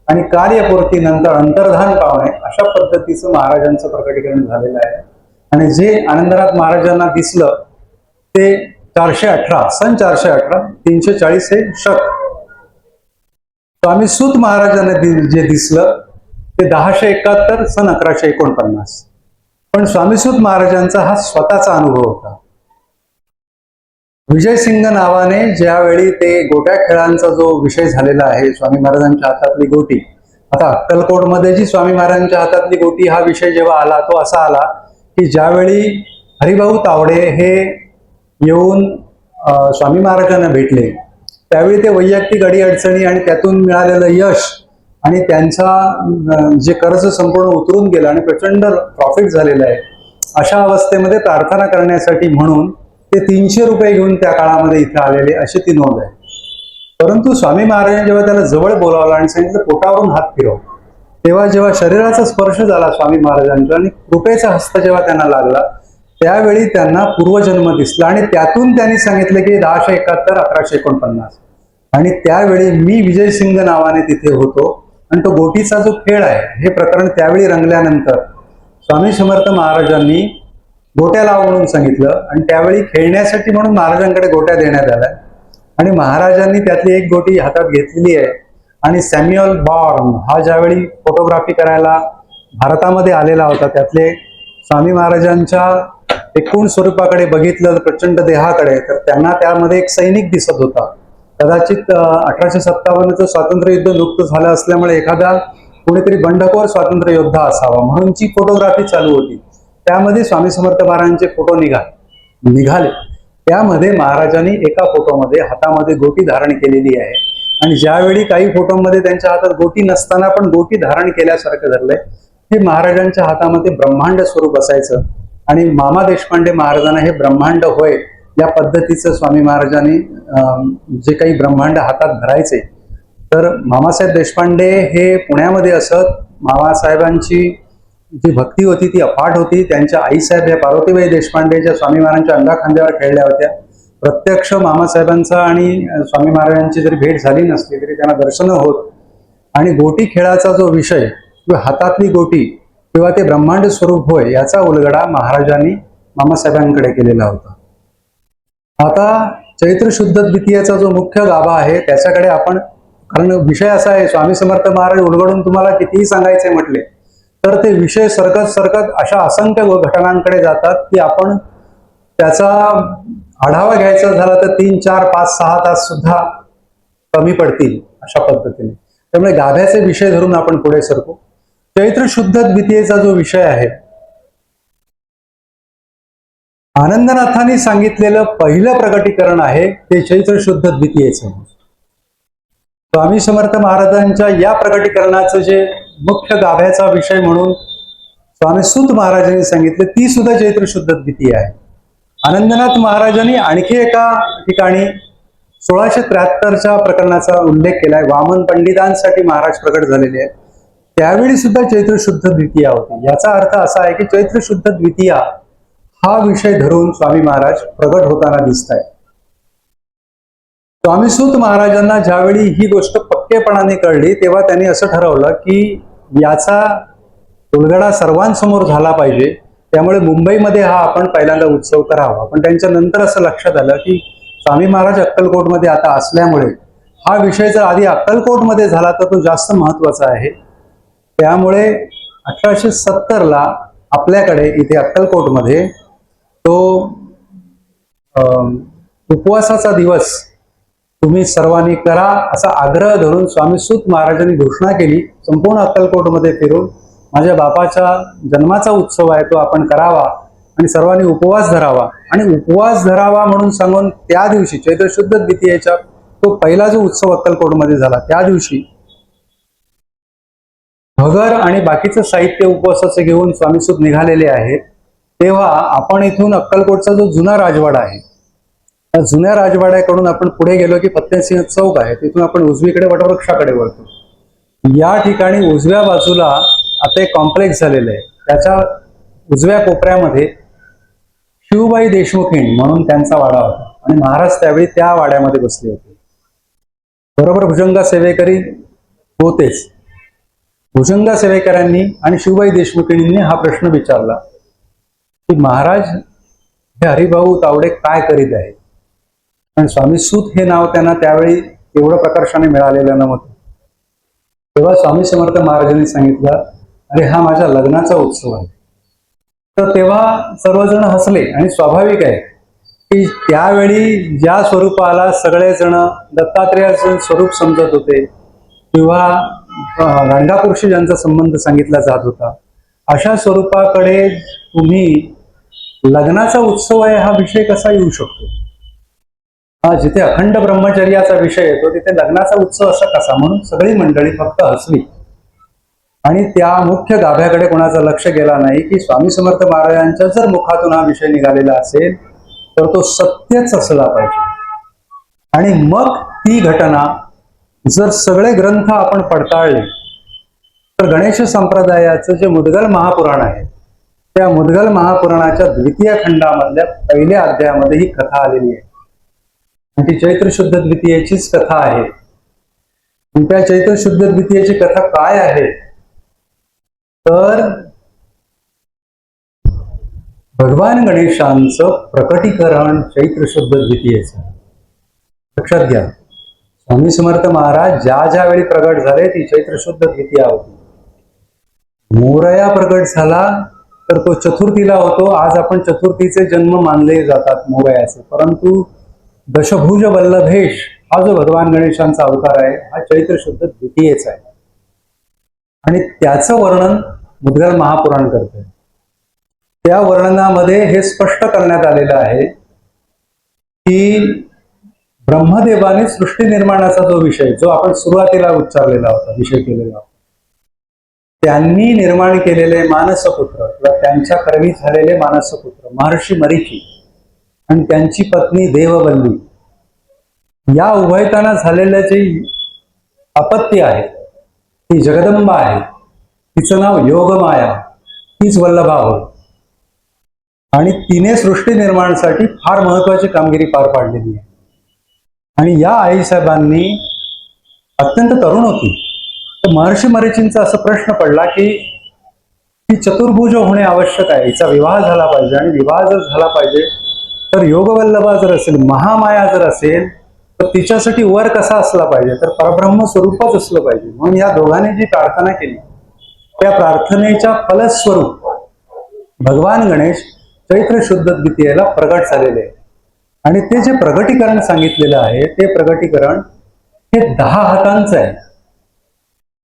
Speaker 1: आणि कार्यपूर्ती नंतर अंतर्धान पावणे अशा पद्धतीचं महाराजांचं प्रकटीकरण झालेलं आहे. आणि जे आनंदनाथ महाराजांना दिसलं ते 418 सन 418 340 हे शक. स्वामी सूत महाराजांना जे दिसलं ते 1071 सन 1149. पण स्वामीसूत महाराजांचा हा स्वतःचा अनुभव होता. विजयसिंग नावाने ज्यावेळी ते गोट्या खेळांचा जो विषय झालेला आहे, स्वामी महाराजांच्या हातातली गोटी, आता अक्कलकोटमध्ये जी स्वामी महाराजांच्या हातातली गोटी हा विषय जेव्हा आला तो असा आला की ज्यावेळी हरिभाऊ तावडे हे येऊन स्वामी महाराजांना भेटले त्यावेळी ते वैयक्तिक अडीअडचणी आणि त्यातून मिळालेलं यश आणि त्यांचा जे कर्ज संपूर्ण उतरून गेलं आणि प्रचंड प्रॉफिट झालेलं आहे, अशा अवस्थेमध्ये प्रार्थना करण्यासाठी म्हणून ते 300 रुपये घेऊन त्या काळामध्ये इथे आलेले अशी ती नोंद आहे. परंतु स्वामी महाराजांनी जेव्हा त्याला जवळ बोलावलं आणि सांगितलं पोटावरून हात फिरव, तेव्हा जेव्हा शरीराचा स्पर्श झाला स्वामी महाराजांचा आणि कृपेचा हस्त जेव्हा त्यांना लागला त्यावेळी त्यांना पूर्वजन्म दिसला आणि त्यातून त्यांनी सांगितलं की 1071 1149. आणि त्यावेळी मी विजयसिंग नावाने तिथे होतो आणि तो गोटीचा जो खेळ आहे हे प्रकरण त्यावेळी रंगल्यानंतर स्वामी समर्थ महाराजांनी गोट्या लाव म्हणून सांगितलं आणि त्यावेळी खेळण्यासाठी म्हणून महाराजांकडे गोट्या देण्यात आल्या आणि महाराजांनी त्यातली एक गोटी हातात घेतलेली आहे. आणि सॅम्युअल बॉर्न हा ज्यावेळी फोटोग्राफी करायला भारतामध्ये आलेला होता त्यातले स्वामी महाराजांच्या एकूण स्वरूपाकडे बघितलं प्रचंड देहाकडे, तर त्यांना त्यामध्ये एक सैनिक दिसत होता. कदाचित 1857चं स्वातंत्र्य युद्ध नुकतं झालं असल्यामुळे एखादा कुणीतरी बंडखोर स्वातंत्र्य योद्धा असावा म्हणून जी फोटोग्राफी चालू होती त्यामध्ये स्वामी समर्थ महाराजांचे फोटो निघाले. त्यामध्ये महाराजांनी एका फोटोमध्ये हातामध्ये गोटी धारण केलेली आहे आणि ज्यावेळी काही फोटोमध्ये त्यांच्या हातात गोटी नसताना पण गोटी धारण केल्यासारखं धरलंय. हे महाराजांच्या हातामध्ये ब्रह्मांड स्वरूप असायचं आणि मामा देशपांडे महाराजांना हे ब्रह्मांड होय या पद्धतीचं स्वामी महाराजांनी जे काही ब्रह्मांड हातात धरायचे. तर मामासाहेब देशपांडे हे पुण्यामध्ये असत. मामासाहेबांची जी भक्ती होती ती अफाट होती. त्यांच्या आईसाहेब या पार्वतीबाई देशपांडे ज्या स्वामी महाराजांच्या अंगाखांद्यावर खेळल्या होत्या. प्रत्यक्ष मामासाहेबांचा आणि स्वामी महाराजांची जरी भेट झाली नसली तरी त्यांना दर्शनं होत. आणि गोटी खेळाचा जो विषय किंवा हातातली गोटी किंवा ते ब्रह्मांड स्वरूप होय याचा उलगडा महाराजांनी मामासाहेबांकडे केलेला होता. आता चैत्र शुद्ध द्वितीयाचा जो मुख्य गाभा आहे त्याच्याकडे आपण, कारण विषय असा आहे स्वामी समर्थ महाराज उलगडून तुम्हाला कितीही सांगायचे म्हटले तर ते विषय सरकत अशा असंख्य घटनांकडे जातात की आपण त्याचा आढावा घ्यायचा झाला तर 3, 4, 5, 6 तास सुद्धा कमी पडतील अशा पद्धतीने. त्यामुळे गाभ्याचे विषय धरून आपण पुढे सरकू. चैत्र शुद्ध द्वितीयेचा जो विषय आहे, आनंदनाथांनी सांगितलेलं पहिलं प्रकटीकरण आहे ते चैत्र शुद्ध द्वितीयेचं. स्वामी समर्थ महाराजांच्या या प्रकटीकरणाचं जे मुख्य गाभ्याचा विषय म्हणून स्वामी सूत महाराजांनी सांगितले ती सुद्धा चैत्र शुद्ध द्वितीय आहे. आनंदनाथ महाराजांनी आणखी एका ठिकाणी 1673च्या प्रकरणाचा उल्लेख केलाय. वामन पंडितांसाठी महाराज प्रकट झालेले आहेत. त्यावेळी सुद्धा चैत्र शुद्ध द्वितीया होती. याचा अर्थ असा आहे की चैत्र शुद्ध द्वितीया हा विषय धरून स्वामी महाराज प्रकट होताना दिसत आहेत. स्वामी सूत महाराजांना ज्यावेळी ही गोष्ट पक्केपणाने कळली तेव्हा त्यांनी असं ठरवलं की याचा उलगडा सर्वांसमोर झाला पाहिजे, त्यामुळे मुंबईमध्ये हा आपण पहिल्यांदा उत्सव करावा. पण त्यांच्या नंतर असं लक्षात आलं की स्वामी महाराज अक्कलकोटमध्ये आता असल्यामुळे हा विषय जर आधी अक्कलकोटमध्ये झाला तर तो जास्त महत्वाचा आहे. त्यामुळे 1870ला आपल्याकडे इथे अक्कलकोटमध्ये तो उपवासाचा दिवस तुम्ही सर्वांनी करा असा आग्रह धरून स्वामी सूत महाराजांनी घोषणा केली. संपूर्ण अक्कलकोटमध्ये फिरून माझ्या बापाच्या जन्माचा उत्सव आहे तो आपण करावा आणि सर्वांनी उपवास धरावा. आणि उपवास धरावा म्हणून सांगून त्या दिवशी चैत्र शुद्ध द्वितीयेचा तो पहिला जो उत्सव अक्कलकोटमध्ये झाला त्या दिवशी भगर आणि बाकीचं साहित्य उपवासाचे घेऊन स्वामी सूत निघालेले आहेत. तेव्हा आपण इथून अक्कलकोटचा जो जुना राजवाडा आहे त्या जुन्या राजवाड्याकडून आपण पुढे गेलो की फत्तेसिंह चौक आहे, तिथून आपण उजवीकडे वटवृक्षाकडे वळतो. या ठिकाणी उजव्या बाजूला आता एक कॉम्प्लेक्स झालेलं आहे. त्याच्या उजव्या कोपऱ्यामध्ये शिवबाई देशमुखीण म्हणून त्यांचा वाडा होता आणि महाराज त्यावेळी त्या वाड्यामध्ये बसले होते. बरोबर भुजंगा सेवेकरी होतेच. भुजंगा सेवेकरांनी आणि शिवबाई देशमुखींनी हा प्रश्न विचारला की महाराज हे हरिभाऊ तावडे काय करीत आहेत. पण स्वामी सूत हे नाव त्यांना त्यावेळी एवढं प्रकर्षाने मिळालेलं नव्हतं. तेव्हा स्वामी समर्थ महाराजांनी सांगितलं, अरे हा माझ्या लग्नाचा उत्सव आहे. तर तेव्हा सर्वजण हसले आणि स्वाभाविक आहे की त्यावेळी ज्या स्वरूपाला सगळेजण दत्तात्रेयाचं स्वरूप समजत होते किंवा गाणगापूरशी ज्यांचा संबंध सांगितला जात होता अशा स्वरूपाकडे तुम्ही लग्नाचा उत्सव आहे हा विषय कसा येऊ शकतो. जिथे अखंड ब्रह्मचर्याचा विषय येतो तिथे लग्नाचा उत्सव असा कसा, म्हणून सगळी मंडळी फक्त हसली आणि त्या मुख्य गाभ्याकडे कोणाचं लक्ष गेला नाही की स्वामी समर्थ महाराजांच्या जर मुखातून हा विषय निघालेला असेल तर तो सत्यच असला पाहिजे. आणि मग ती घटना जर सगळे ग्रंथ आपण पडताळले तर गणेश संप्रदायाचं जे मुद्गल महापुराण आहे त्या मुद्गल महापुराणाच्या द्वितीय खंडामधल्या पहिल्या अध्यायामध्ये ही कथा आलेली आहे. ती चैत्र शुद्ध द्वितीयेचीच कथा आहे. त्या चैत्र शुद्ध द्वितीयेची कथा काय आहे तर भगवान गणेशांचं प्रकटीकरण चैत्र शुद्ध द्वितीयेचं. लक्षात घ्या, स्वामी समर्थ महाराज ज्या वेळी प्रगट झाले ती चैत्र शुद्ध द्वितीया होती. मोरया प्रगट झाला तर तो चतुर्थीला होतो. आज आपण चतुर्थीचे जन्म मानले जातात मोरयाचे, परंतु दशभुज वल्लभेश हा जो भगवान गणेशांचा अवतार आहे हा चैत्र शुद्ध द्वितीयेचा आहे आणि त्याचं वर्णन मुद्गल महापुराण करते. त्या वर्णनामध्ये हे स्पष्ट करण्यात आलेलं आहे की ब्रह्मदेवाने सृष्टी निर्माणाचा जो विषय जो आपण सुरुवातीला उच्चारलेला होता विषय केलेला होता, त्यांनी निर्माण केलेले मानसपुत्र किंवा त्यांच्या कर्मी झालेले मानसपुत्र महर्षी मरीची आणि त्यांची पत्नी देववल्ली या उभयताना झालेलं जे अपत्य आहे ती जगदंबा आहे. तिचं नाव योगमाया, तीच वल्लभा होय आणि तिने सृष्टी निर्माणासाठी फार महत्वाची कामगिरी पार पाडलेली आहे. आणि या आईसाहेबांनी अत्यंत तरुण होती तर महर्षी मरीचींचा असा प्रश्न पडला की ही चतुर्भुज होणे आवश्यक आहे, हिचा विवाह झाला पाहिजे आणि विवाह जर झाला पाहिजे तर योगवल्लभा जर असेल, महामाया जर असेल तर तिच्यासाठी वर कसा असला पाहिजे तर परब्रह्म स्वरूपच असलं पाहिजे. म्हणून या दोघांनी जी प्रार्थना केली त्या प्रार्थनेच्या फलस्वरूप भगवान गणेश चैत्र शुद्ध द्वितीयेला प्रगट झालेले आहे. आणि ते जे प्रगटीकरण सांगितलेलं आहे ते प्रगटीकरण हे 10 हातांचं आहे.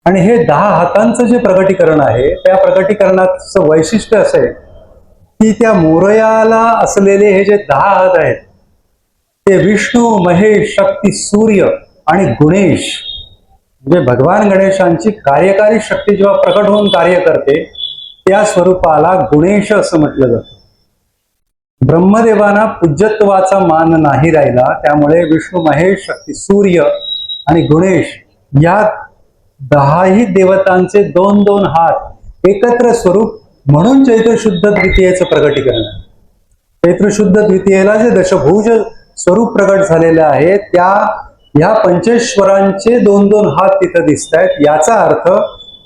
Speaker 1: आणि हे 10 हातांचं जे प्रगटीकरण आहे त्या प्रगटीकरणाचं वैशिष्ट्य असे की त्या मोरयाला असलेले हे जे 10 हात आहेत ते विष्णू, महेश, शक्ती, सूर्य आणि गुणेश म्हणजे भगवान गणेशांची कार्यकारी शक्ती जेव्हा प्रकट होऊन कार्य करते त्या स्वरूपाला गुणेश असं म्हटलं जातं. ब्रह्मदेवांना पूज्यत्वाचा मान नाही राहिला, त्यामुळे विष्णू महेश शक्ती सूर्य आणि गणेश या 10ही देवतांचे 2-2 हात एकत्र स्वरूप म्हणून चैत्र शुद्ध द्वितीयेचं प्रकटीकरण आहे. चैत्र शुद्ध द्वितीयेला जे दशभुज स्वरूप प्रकट झालेलं आहे, ह्या पंचेश्वरांचे 2-2 हात तिथं दिसत आहेत. याचा अर्थ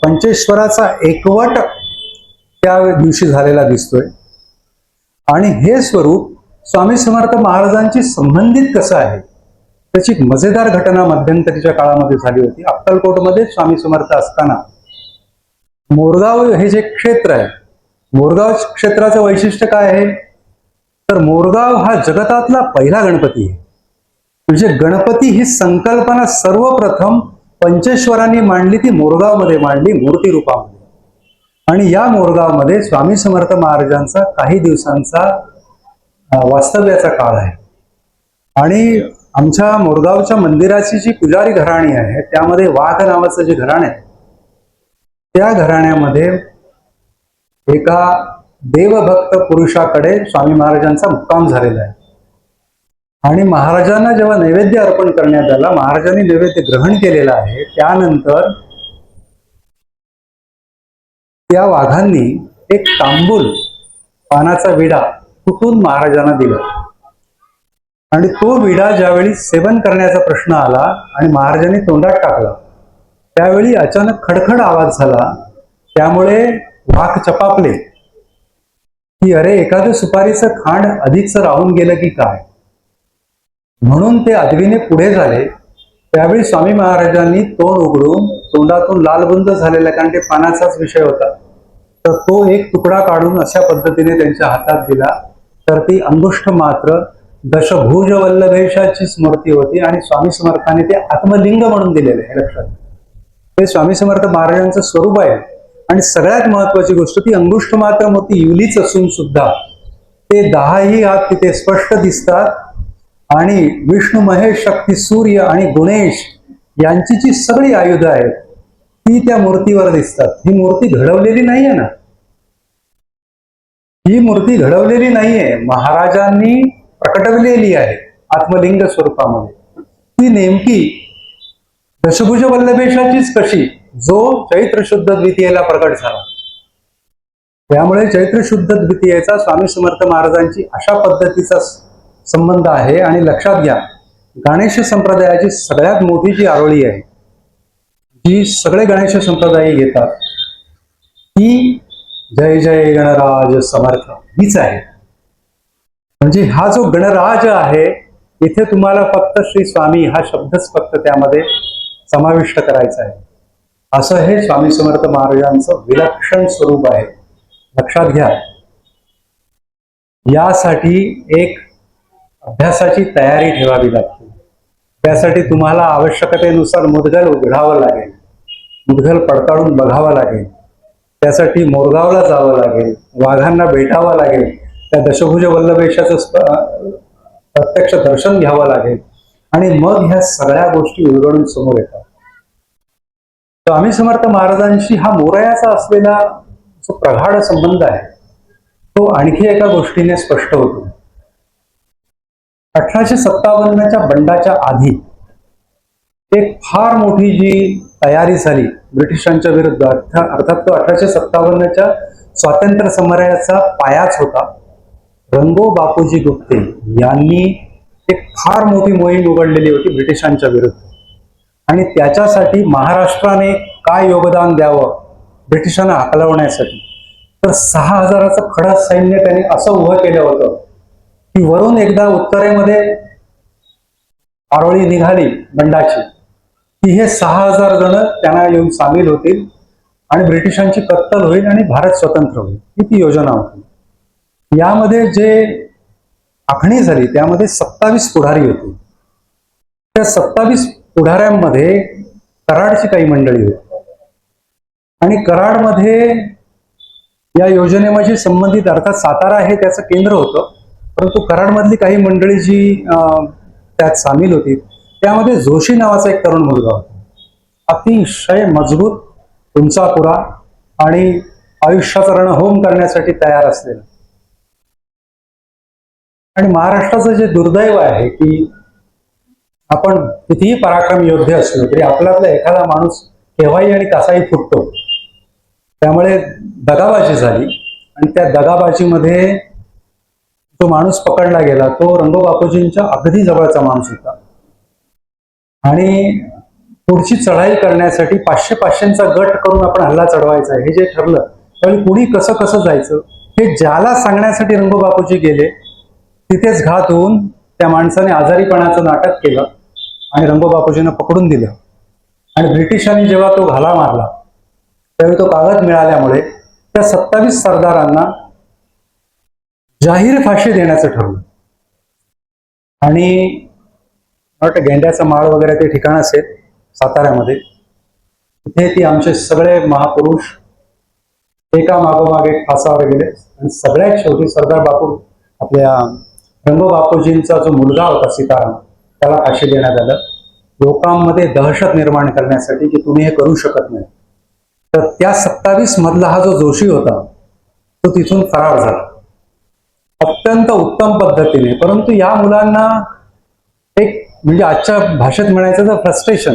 Speaker 1: पंचेश्वराचा एकवट त्या दिवशी झालेला दिसतोय. आणि हे स्वरूप स्वामी समर्थ महाराजांशी संबंधित कसं आहे, त्याची एक मजेदार घटना मध्यंतरीच्या काळामध्ये झाली होती. अक्कलकोटमध्ये स्वामी समर्थ असताना मोरगाव हे जे क्षेत्र आहे, मोरगाव क्षेत्राचं वैशिष्ट्य काय आहे, तर मोरगाव हा जगतातला पहिला गणपती आहे. म्हणजे गणपती ही संकल्पना सर्वप्रथम पंचेश्वरांनी मांडली, ती मोरगावमध्ये मांडली मूर्ती रूपामध्ये. आणि या मोरगावमध्ये स्वामी समर्थ महाराजांचा काही दिवसांचा वास्तव्याचा काळ आहे. आणि आमच्या मोरगावच्या मंदिराची जी पुजारी घराणी आहे, त्यामध्ये वाघ नावाचं जे घराणं आहे, त्या घराण्यामध्ये एका देवभक्त पुरुषाकडे स्वामी महाराजांचा मुक्काम झालेला आहे. आणि महाराजांना जेव्हा नैवेद्य अर्पण करण्यात आला, महाराजांनी नैवेद्य ग्रहण केलेला आहे. त्यानंतर त्या वाघांनी एक तांबूल पानाचा विडा कुटून महाराजांना दिला. आणि तो विडा ज्यावेळी सेवन करण्याचा प्रश्न आला आणि महाराजांनी तोंडात टाकला, त्यावेळी अचानक खडखड आवाज झाला. त्यामुळे वाघ चपापले की अरे, एखादं सुपारीचं खांड अधिकच राहून गेलं की काय, म्हणून ते अदवीने पुढे झाले. त्यावेळी स्वामी महाराजांनी तोंड उघडून तोंडातून लालबुंद झालेला, कारण ते पानाचाच विषय होता, तर तो एक तुकडा काढून अशा पद्धतीने त्यांच्या हातात दिला. तर ती अंगुष्ठ मात्र दशभुज वल्लभेशाचीच मूर्ती होती. आणि स्वामी समर्थांनी ते आत्मलिंग म्हणून दिलेले आहे. लक्षात, ते स्वामी समर्थ महाराजांचं स्वरूप आहे. आणि सगळ्यात महत्वाची गोष्ट, ती अंगुष्ठ मात्र मूर्ती युलीच असून सुद्धा ते 10ही हात तिथे स्पष्ट दिसतात. आणि विष्णू महेश शक्ती सूर्य आणि गणेश यांची जी सगळी आयुध आहेत, ती त्या मूर्तीवर दिसतात. ही मूर्ती घडवलेली नाहीये ना, ही मूर्ती घडवलेली नाहीये, महाराजांनी प्रकटवलेली आहे आत्मलिंग स्वरूपामध्ये. ती नेमकी दशभुज वल्लभेशाचीच कशी, जो चैत्र शुद्ध द्वितीयेला प्रकट झाला. त्यामुळे चैत्र शुद्ध द्वितीयेचा स्वामी समर्थ महाराजांची अशा पद्धतीचा संबंध आहे. आणि लक्षात घ्या, गणेश संप्रदायाची सगळ्यात मोठी जी आरोळी आहे, जी सगळे गणेश संप्रदाय घेतात, ती जय जय गणराज समर्थ हीच आहे. म्हणजे हा जो गणराज आहे, इथे तुम्हाला फक्त श्री स्वामी हा शब्दच फक्त त्यामध्ये समाविष्ट करायचा आहे. असं हे स्वामी समर्थ महाराजांचं विलक्षण स्वरूप आहे. लक्षात घ्या, यासाठी एक अभ्यासाची तयारी ठेवावी लागते. त्यासाठी तुम्हाला आवश्यकतेनुसार मुदगल उघडावं लागेल, मुदगल पडताळून बघावं लागेल. त्यासाठी मोरगावला जावं लागेल, वाघांना भेटावं लागेल, त्या दशभुज वल्लभेशाचं प्रत्यक्ष दर्शन घ्यावं लागेल. आणि मग ह्या सगळ्या गोष्टी उलगडून समोर येतात. स्वामी समर्थ महाराजांशी हा मोरयाचा असलेला जो प्रगाढ संबंध आहे, तो आणखी एका गोष्टीने स्पष्ट होतो. 1857च्या बंडाच्या आधी एक फार मोठी जी तयारी झाली ब्रिटिशांच्या विरुद्ध, अर्थात तो 1857च्या स्वातंत्र्य समराचा पायाच होता. रंगो बापूजी गुप्ते यांनी एक फार मोठी मोहीम उघडलेली होती ब्रिटिशांच्या विरुद्ध. आणि त्याच्यासाठी महाराष्ट्राने काय योगदान द्यावं ब्रिटिशांना हकलवण्यासाठी, तर 6000चं खडक सैन्य त्यांनी असं उभं केलं होतं की वरून एकदा उत्तरेमध्ये आरोळी निघाली बंडाची, की हे 6000 जण त्यांना येऊन सामील होतील आणि ब्रिटिशांची कत्तल होईल आणि भारत स्वतंत्र होईल, ही ती योजना होती. यामध्ये जे आखणी झाली त्यामध्ये 27 पुढारी होते. त्या 27 पुढाऱ्यांमध्ये कराडची काही मंडळी होती. आणि कराडमध्ये या योजनेमध्ये संबंधित, अर्थात सातारा हे त्याचं केंद्र होतं, परंतु कराडमधली काही मंडळी जी त्यात सामील होती, त्यामध्ये जोशी नावाचा एक तरुण मुलगा होता. अतिशय मजबूत, उंचापुरा आणि आयुष्याचा रणहोम करण्यासाठी तयार असलेला. आणि महाराष्ट्राचं जे दुर्दैव आहे की आपण कितीही पराक्रम योद्धे असलो तरी आपल्यातला एखादा माणूस केव्हाही आणि कसाही फुटतो. त्यामुळे दगाबाजी झाली आणि त्या दगाबाजीमध्ये जो माणूस पकडला गेला तो रंगो बापूजींच्या अगदी जवळचा माणूस होता. आणि पुढची चढाई करण्यासाठी 500-500चा गट करून आपण हल्ला चढवायचा हे जे ठरलं, त्यावेळी कुणी कसं कसं जायचं हे ज्याला सांगण्यासाठी रंगो बापूजी गेले, तिथेच घात होऊन त्या माणसाने आजारीपणाचं नाटक केलं आणि रंगो बापूजींना पकडून दिलं. आणि ब्रिटिशांनी जेव्हा तो घाला मारला त्यावेळी तो कागद मिळाल्यामुळे त्या 27 सरदारांना जाहीर फाशी देण्याचं ठरलं. आणि मला वाटतं गेंड्याचा माळ वगैरे ते ठिकाण असेल साताऱ्यामध्ये, तिथे ती आमचे सगळे महापुरुष एका मागोमाग एक फासावर गेले आणि सगळ्यात शेवटी सरदार बापू आपल्या रंगो बापूजींचा जो मुलगा होता सीताराम त्याला फाशी देण्यात आलं, लोकांमध्ये दहशत निर्माण करण्यासाठी की तुम्ही हे करू शकत नाही. तर त्या 27 मधला हा जो जोशी होता तो तिथून फरार झाला अत्यंत उत्तम पद्धतीने. परंतु या मुलांना एक म्हणजे आजच्या भाषेत म्हणायचं तर फ्रस्ट्रेशन,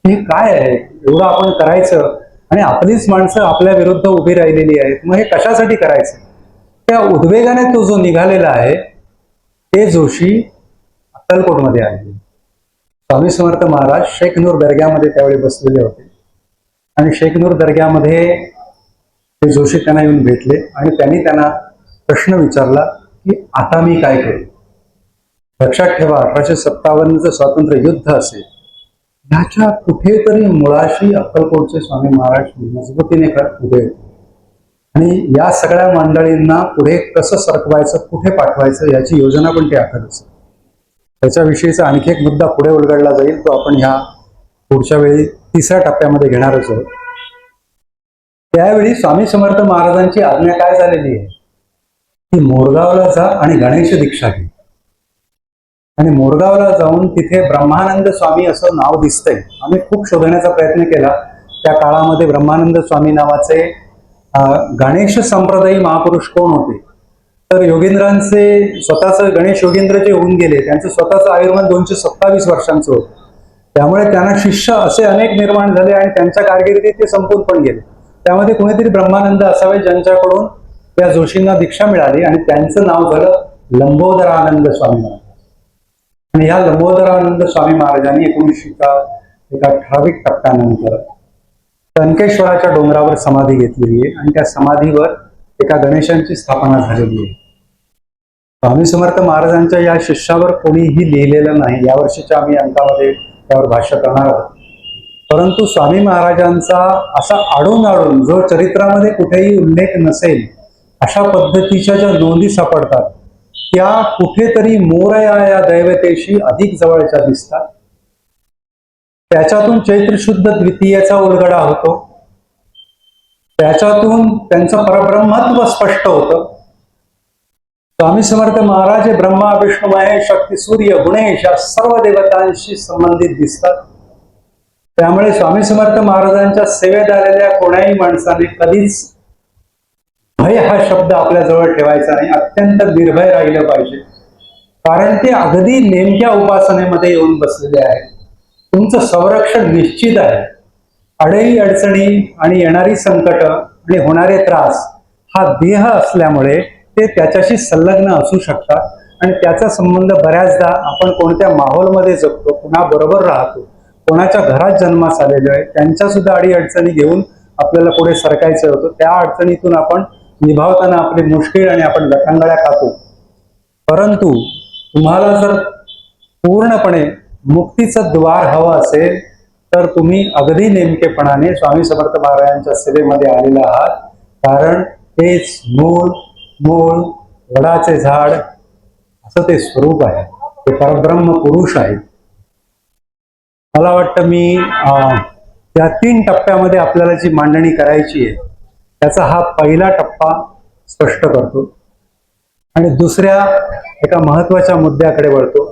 Speaker 1: हे काय आहे एवढं आपण करायचं आणि आपलीच माणसं आपल्या विरुद्ध उभी राहिलेली आहेत, मग हे कशासाठी करायचं. त्या उद्वेगाने तो जो निघालेला आहे ते जोशी अक्कलकोटमध्ये आले. स्वामी समर्थ महाराज शेखनूर दर्ग्यामध्ये त्यावेळी बसलेले होते आणि शेखनूर दर्ग्यामध्ये ते जोशी त्यांना येऊन भेटले आणि त्यांनी त्यांना प्रश्न विचारला की आता मी काय करू. लक्षात ठेवा 1857चं स्वातंत्र्य युद्ध असेल, ह्याच्या कुठेतरी मुळाशी अक्कलकोटचे स्वामी महाराज मजबूतीने उभे होते आणि या सगळ्या मंडळींना पुढे कसं सरकवायचं कुठे पाठवायचं याची योजना पण ते आखत असत. त्याच्याविषयीचा आणखी एक मुद्दा पुढे उलगडला जाईल, तो आपण ह्या पुढच्या वेळी 3ऱ्या टप्प्यामध्ये घेणारच आहोत. त्यावेळी स्वामी समर्थ महाराजांची आज्ञा काय झालेली आहे की मोरगावला जा आणि गणेश दीक्षा घे. आणि मोरगावला जाऊन तिथे ब्रह्मानंद स्वामी असं नाव दिसतंय. आम्ही खूप शोधण्याचा प्रयत्न केला. त्या काळामध्ये ब्रह्मानंद स्वामी नावाचे गणेश संप्रदायी महापुरुष कोण होते, तर योगेंद्रांचे स्वतःचं गणेश योगेंद्र जे होऊन गेले त्यांचं स्वतःचं आयुर्मान 227 वर्षांचं होतं. त्यामुळे त्यांना शिष्य असे अनेक निर्माण झाले आणि त्यांच्या कारकिर्दीत ते संपून पण गेले. त्यामध्ये कोणीतरी ब्रह्मानंद असावे ज्यांच्याकडून त्या जोशींना दीक्षा मिळाली आणि त्यांचं नाव झालं लंबोदरानंद स्वामी महाराज. आणि ह्या लंबोदरानंद स्वामी महाराजांनी 1900च्या एका ठराविक टप्प्यानंतर टंकेश्वराच्या डोंगरावर समाधी घेतलेली आहे आणि त्या समाधीवर एका गणेशांची स्थापना झालेली आहे. स्वामी समर्थ महाराजांच्या या शिष्यावर कोणीही लिहिलेलं नाही. यावर्षीच्या आम्ही अंकामध्ये त्यावर भाष्य करणार आहोत. परंतु स्वामी महाराजांचा असा आडून जो चरित्रामध्ये कुठेही उल्लेख नसेल अशा पद्धतीच्या ज्या नोंदी सापडतात त्या कुठेतरी मोरया या दैवतेशी अधिक जवळच्या दिसतात. त्याच्यातून चैत्र शुद्ध द्वितीयेचा उलगडा होतो, त्याच्यातून त्यांचं परब्रह्मत्व स्पष्ट होतं. स्वामी समर्थ महाराज हे ब्रह्मा विष्णू महेश शक्ती सूर्य गुणेश या सर्व देवतांशी संबंधित दिसतात. त्यामुळे स्वामी समर्थ महाराजांच्या सेवेत आलेल्या कोणाही माणसाने कधीच भय हा शब्द आपल्या जवळ ठेवायचा नाही. अत्यंत निर्भय राहिलं पाहिजे, कारण ते अगदी नेमक्या उपासनेमध्ये येऊन बसलेले आहेत. तुमचं संरक्षण निश्चित आहे. अडई अडचणी आणि येणारी संकट आणि होणारे त्रास हा देह असल्यामुळे ते त्याच्याशी संलग्न असू शकतात आणि त्याचा संबंध बऱ्याचदा आपण कोणत्या माहोलमध्ये जगतो, कोणाबरोबर राहतो, कोणाच्या घरात जन्मास आलेलो आहे त्यांच्या सुद्धा अडी अडचणी घेऊन आपल्याला पुढे सरकायचं होतं. त्या अडचणीतून आपण निभावताना आपली मुश्किल आणि आपण गटांगळ्या खातो. परंतु तुम्हाला जर पूर्णपणे मुक्तीचं द्वार हवं असेल तर तुम्ही अगदी नेमकेपणाने स्वामी समर्थ महाराजांच्या सेवेमध्ये आलेला आहात, कारण तेच मूळ वडाचे झाड असं ते स्वरूप आहे, ते परब्रह्म पुरुष आहे. मला वाटतं मी त्या 3 टप्प्यामध्ये आपल्याला जी मांडणी करायची आहे त्याचा हा पहिला टप्पा स्पष्ट करतो आणि दुसऱ्या एका महत्वाच्या मुद्द्याकडे वळतो.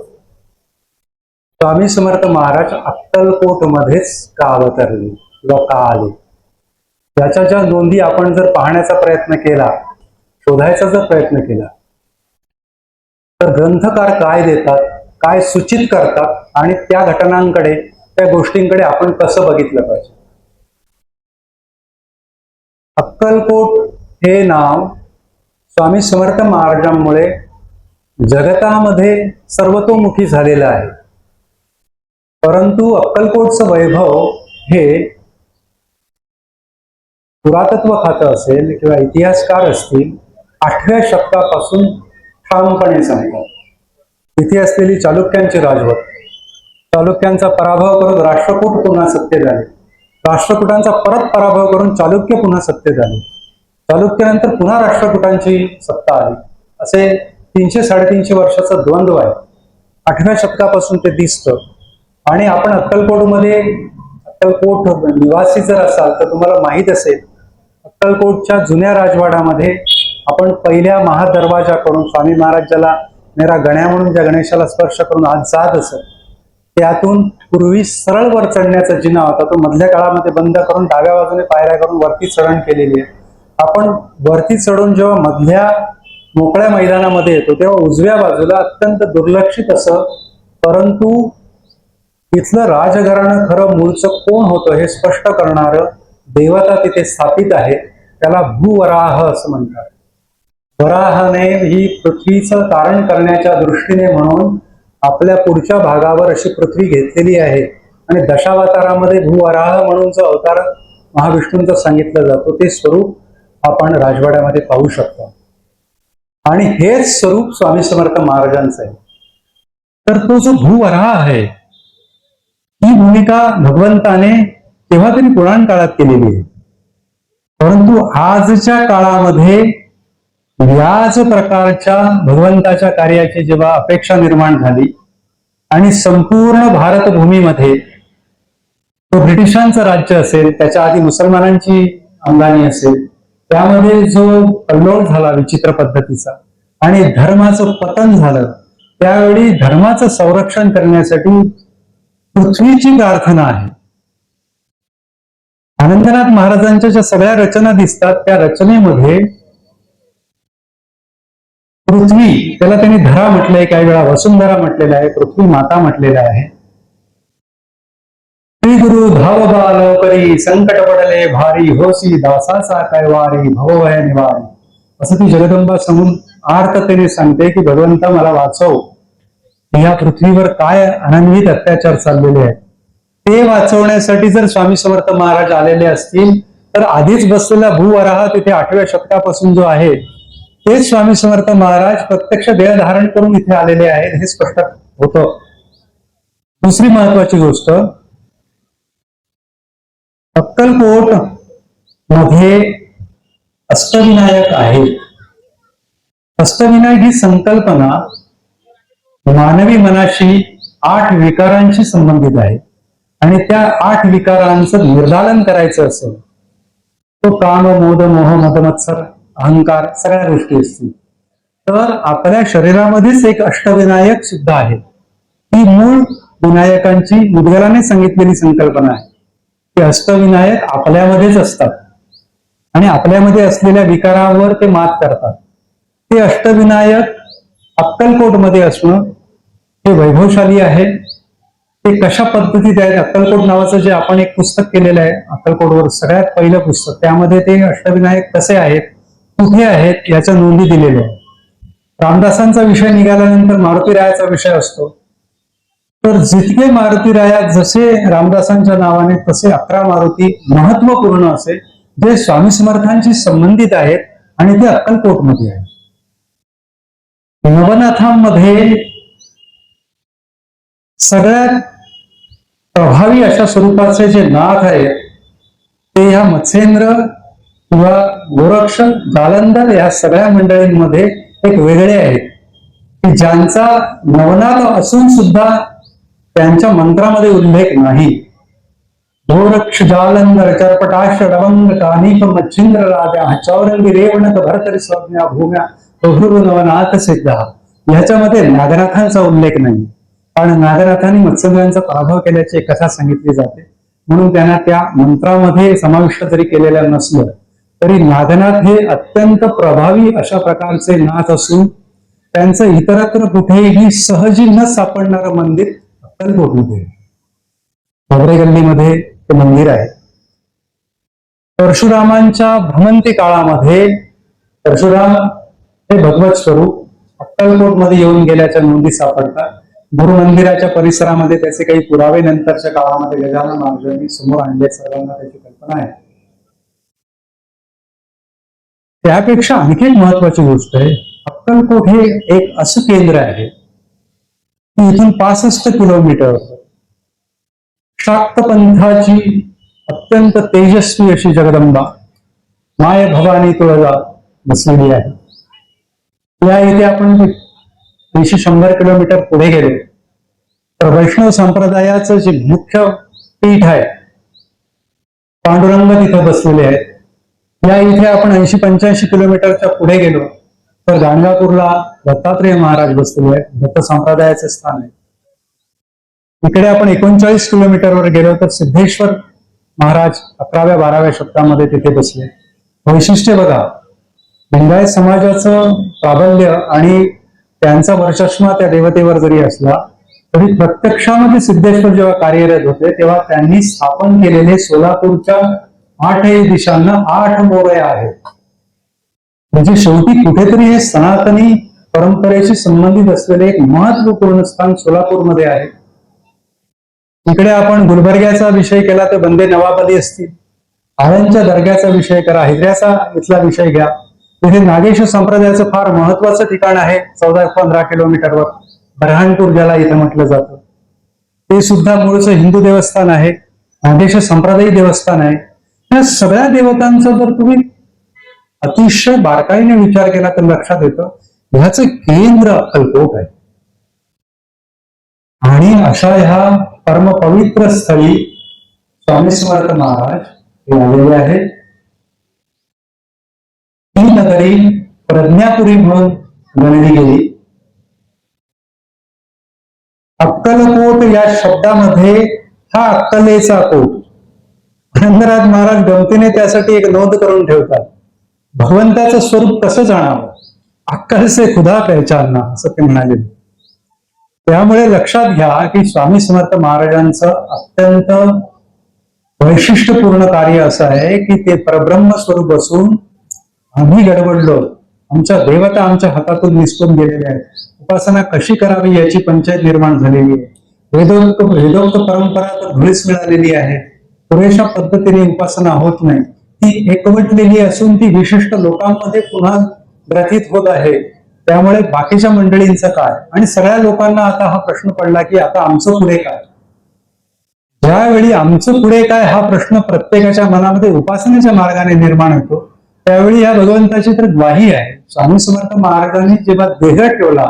Speaker 1: स्वामी समर्थ महाराज अक्कलकोटमध्येच का अवतरले किंवा का आले याच्या ज्या नोंदी आपण जर पाहण्याचा प्रयत्न केला, शोधायचा जर प्रयत्न केला तर ग्रंथकार काय देतात, काय सूचित करतात आणि त्या घटनांकडे, त्या गोष्टींकडे आपण कसं बघितलं पाहिजे. अक्कलकोट हे नाव स्वामी समर्थ महाराजांमुळे जगतामध्ये सर्वतोमुखी झालेलं आहे. परंतु अक्कलकोटचं वैभव हे पुरातत्व खातं असेल किंवा इतिहासकार असतील 8व्या शतकापासून ठामपणे सांगतात. तिथे असलेली चालुक्यांची राजवट, चालुक्यांचा पराभव करून राष्ट्रकूट पुन्हा सत्तेत आले, राष्ट्रकूटांचा परत पराभव करून चालुक्य पुन्हा सत्तेत आले, चालुक्यानंतर पुन्हा राष्ट्रकूटांची सत्ता आली. असे 300-350 वर्षाचा द्वंद्व आहे. 8व्या शतकापासून ते दिसतं. आणि आपण अक्कलकोट निवासी जर असाल तर तुम्हाला माहित असेल, अक्कलकोटच्या जुन्या राजवाड्यामध्ये आपण पहिल्या महादरवाजाकडून स्वामी महाराज ज्याला मेरा गण्या म्हणून ज्या गणेशाला स्पर्श करून आज जात असत, त्यातून पूर्वी सरळ वर चढण्याचा जिना होता, तो मधल्या काळामध्ये बंद करून डाव्या बाजूने पायऱ्या करून वरती चढण केलेली आहे. आपण वरती चढून जेव्हा मधल्या मोकळ्या मैदानामध्ये येतो तेव्हा उजव्या बाजूला अत्यंत दुर्लक्षित असं, परंतु इथलं राजघराणं खरं मूळचं कोण होतं हे स्पष्ट करणारं देवता तिथे स्थापित आहे. त्याला भूवराह असं म्हणतात. वराहाने ही पृथ्वीचं तारण करण्याच्या दृष्टीने म्हणून आपल्या पुढच्या भागावर अशी पृथ्वी घेतलेली आहे. आणि दशावतारामध्ये भूवराह म्हणून जो अवतार महाविष्णूंचा सांगितलं जातो ते स्वरूप आपण राजवाड्यामध्ये पाहू शकतो. आणि हेच स्वरूप स्वामी समर्थ महाराजांचं आहे. तर तो जो भूवराह आहे, ही भूमिका भगवंताने तेव्हा तरी पुराण काळात केलेली आहे. परंतु आजच्या काळामध्ये याच प्रकारच्या भगवंताच्या कार्याची जेव्हा अपेक्षा निर्माण झाली आणि संपूर्ण भारतभूमीमध्ये तो ब्रिटिशांचं राज्य असेल, त्याच्या आधी मुसलमानांची अंगानी असेल, त्यामध्ये जो कल्लोळ झाला विचित्र पद्धतीचा आणि धर्माचं पतन झालं, त्यावेळी धर्माचं संरक्षण करण्यासाठी पृथ्वीची प्रार्थना आहे. आनंदनाथ महाराजांच्या ज्या सगळ्या रचना दिसतात त्या रचनेमध्ये पृथ्वी, त्याला त्यांनी धरा म्हटलंय, काही वेळा वसुंधरा म्हटलेला आहे, पृथ्वी माता म्हटलेला आहे. श्री गुरु धाव लवकरी, संकट पडले भारी, होसी दासाचा कैवारी, भवभय निवारी, असं ती जगदंबा समोर आर्ततेने सांगते की भगवंता मला वाचव. या पृथ्वीवर काय अनन्वित अत्याचार चाललेले आहेत ते वाचवण्यासाठी जर स्वामी समर्थ महाराज आलेले असतील तर आधीच बसलेला भूवराह तिथे 8व्या शतकापासून जो आहे ते स्वामी समर्थ महाराज प्रत्यक्ष देह धारण करून इथे आलेले आहेत हे स्पष्ट होतं. दुसरी महत्वाची गोष्ट, अक्कलकोट मध्ये अष्टविनायक आहेत. अष्टविनायक ही संकल्पना मानवी मनाशी 8 विकारांशी संबंधित आहे. आणि त्या 8 विकारांचं निर्दालन करायचं असेल, तो काम, मोद, मोह, मद, मत्सर, अहंकार सगळ्या गोष्टी असतील, तर आपल्या शरीरामध्येच एक अष्टविनायक सुद्धा आहे. ही मूळ विनायकांची मुद्गलाने सांगितलेली संकल्पना आहे. ते अष्टविनायक आपल्यामध्येच असतात आणि आपल्यामध्ये असलेल्या विकारांवर ते मात करतात. ते अष्टविनायक अक्कलकोटमध्ये असणं हे वैभवशाली आहे. ते कशा पद्धतीत आहेत, अक्कलकोट नावाचं जे आपण एक पुस्तक केलेलं आहे, अक्कलकोटवर सगळ्यात पहिलं पुस्तक, त्यामध्ये ते अष्टविनायक कसे आहेत, कुठे आहेत याच्या नोंदी दिलेल्या आहेत. रामदासांचा विषय निघाल्यानंतर मारुतीरायाचा विषय असतो. तर जितके मारुतीराया जसे रामदासांच्या नावाने तसे 11 मारुती महत्वपूर्ण असे जे स्वामी समर्थांशी संबंधित आहेत आणि ते अक्कलकोटमध्ये आहेत. नवनाथांमध्ये सगळ्यात प्रभावी अशा स्वरूपाचे जे नाथ आहेत ते ह्या मत्स्येंद्र किंवा गोरक्ष, जालंधर या सगळ्या मंडळींमध्ये एक वेगळे आहेत की ज्यांचा नवनाथ असून सुद्धा त्यांच्या मंत्रामध्ये उल्लेख नाही. गोरक्ष, जालंधर, चरपटाश, डवंग, कानिक, मच्छिंद्र राजा, चौरंगी, रेवणक, भरतरी संज्ञा, भूम्या, प्रभुर नवनाथ सिद्धा, ह्याच्यामध्ये नागनाथांचा उल्लेख नाही. कारण नागनाथांनी मत्स्येंद्रांचा पराभव केल्याची कथा सांगितली जाते, म्हणून त्यांना त्या मंत्रामध्ये समाविष्ट जरी केलेलं नसलं तरी नागनाथ हे अत्यंत प्रभावी अशा प्रकारचे नाथ असून त्यांचं इतरत्र कुठेही सहजी न सापडणारं मंदिर अक्कलकोटमध्ये खोबरे गल्लीमध्ये ते मंदिर आहे. परशुरामांच्या भ्रमंती काळामध्ये परशुराम हे भगवत स्वरूप अक्कलकोटमध्ये येऊन गेल्याच्या नोंदी सापडतात. गुरु मंदिराच्या परिसरामध्ये त्याचे काही पुरावे नंतरच्या काळामध्ये गजानन महाराजांनी समोर आणले, सर्वांना त्याची कल्पना आहे. त्यापेक्षा आणखी एक महत्वाची गोष्ट आहे, अक्कलकोट हे एक असं केंद्र आहे की इथून 65 किलोमीटर शाक्त पंथाची अत्यंत तेजस्वी अशी जगदंबा माय भवानी तुळजा बसलेली आहे. या इथे आपण 100 किलोमीटर पुढे गेलो तर वैष्णव संप्रदायाचं जे मुख्य पीठ आहे पांडुरंग तिथे बसलेले आहेत. या इथे आपण 80-85 किलोमीटरच्या पुढे गेलो तर गाणगापूरला दत्तात्रेय महाराज बसलेले आहेत, दत्त संप्रदायाचे स्थान आहे. इकडे आपण 39 किलोमीटरवर गेलो तर सिद्धेश्वर महाराज 11व्या-12व्या शतकामध्ये तिथे बसले. वैशिष्ट्य बघा, लिंगायत समाजाचं प्राबल्य आणि त्यांचा वर्चस्व त्या देवतेवर जरी असला तरी प्रत्यक्षामध्ये सिद्धेश्वर जेव्हा कार्यरत होते तेव्हा त्यांनी स्थापन केलेले सोलापूरच्या 8 दिशांना 8 मोरया आहेत. म्हणजे शेवटी कुठेतरी हे सनातनी परंपरेशी संबंधित असलेले एक महत्वपूर्ण स्थान सोलापूरमध्ये आहे. इकडे आपण गुलबर्ग्याचा विषय केला तर बंदे नवाब अली असतील, आळंदच्या दर्ग्याचा विषय करा, हैदऱ्याचा इथला विषय घ्या. तिथे नागेश संप्रदायाचं फार महत्वाचं ठिकाण आहे 14-15 किलोमीटरवर, बरहानपूर ज्याला इथं म्हटलं जातं. ते सुद्धा मूळचं हिंदू देवस्थान आहे, नागेश संप्रदायी देवस्थान आहे. या सगळ्या देवतांचा जर तुम्ही अतिशय बारकाईने विचार केला तर लक्षात येतं ह्याचं केंद्र अक्कलकोट आहे. आणि अशा ह्या परमपवित्र स्थळी स्वामी समर्थ महाराज हे आलेले आहेत. ही नगरी प्रज्ञापुरी म्हणून गणली गेली. अक्कलकोट या शब्दामध्ये हा अक्कलेचा कोट. आनंदराज महाराज गमतीने त्यासाठी एक नोंद करून ठेवतात, भगवंताचं स्वरूप कसं जाणावं, अक्कल से खुदा पहचानना असं ते म्हणाले. त्यामुळे लक्षात घ्या की स्वामी समर्थ महाराजांचं अत्यंत वैशिष्ट्यपूर्ण कार्य असं आहे की ते परब्रह्म स्वरूप असून आम्ही गडबडलो, आमच्या देवता आमच्या हातातून निसटून गेलेल्या आहेत, उपासना कशी करावी याची पंचायत निर्माण झालेली आहे. वेदोक्त परंपरा तर धुळीस मिळालेली आहे, पुरेशा पद्धतीने उपासना होत नाही. ती एकवटलेली असून ती विशिष्ट लोकांमध्ये पुन्हा ग्रथित होत आहे. त्यामुळे बाकीच्या मंडळींचं काय, आणि सगळ्या लोकांना आता हा प्रश्न पडला की आता आमचं पुढे काय. ज्यावेळी आमचं पुढे काय हा प्रश्न प्रत्येकाच्या मनामध्ये उपासनेच्या मार्गाने निर्माण होतो त्यावेळी या भगवंताची तर ग्वाही आहे. स्वामी समर्थ महाराजांनी जेव्हा देह ठेवला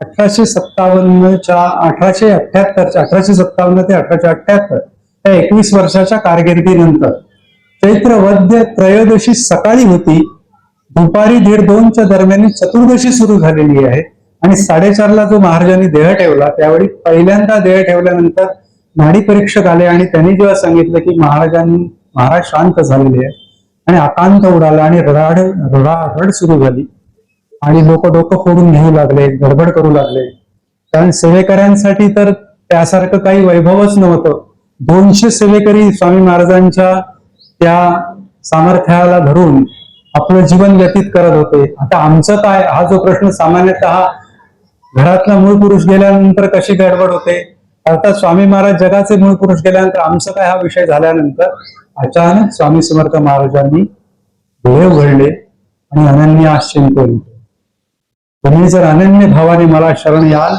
Speaker 1: 1857 ते 1878 त्या 21 वर्षाच्या कारकिर्दीनंतर चैत्र वद्य त्रयोदशी सकाळी होती, दुपारी 1:30-2च्या दरम्यान चतुर्दशी सुरू झालेली आहे आणि 4:30ला जो महाराजांनी देह ठेवला त्यावेळी पहिल्यांदा देह ठेवल्यानंतर नाडी परीक्षक आले आणि त्यांनी जेव्हा सांगितलं की महाराज शांत झालेले आहे आणि आकांत उडाला आणि रडारड सुरू झाली आणि लोक डोकं फोडून घेऊ लागले, गडबड करू लागले. कारण सेवेकऱ्यांसाठी तर त्यासारखं काही वैभवच नव्हतं. 200 सेवेकरी स्वामी महाराजांच्या त्या सामर्थ्याला धरून आपलं जीवन व्यतीत करत होते. आता आमचं काय हा जो प्रश्न सामान्यतः घरातला मूळ पुरुष गेल्यानंतर कशी गडबड होते, अर्थात स्वामी महाराज जगाचे मूळ पुरुष गेल्यानंतर आमचं काय हा विषय झाल्यानंतर अचानक स्वामी समर्थ महाराजांनी डोळे उघडले आणि अनन्य आश्चर्य. तुम्ही जर अनन्य भावाने मला शरण याल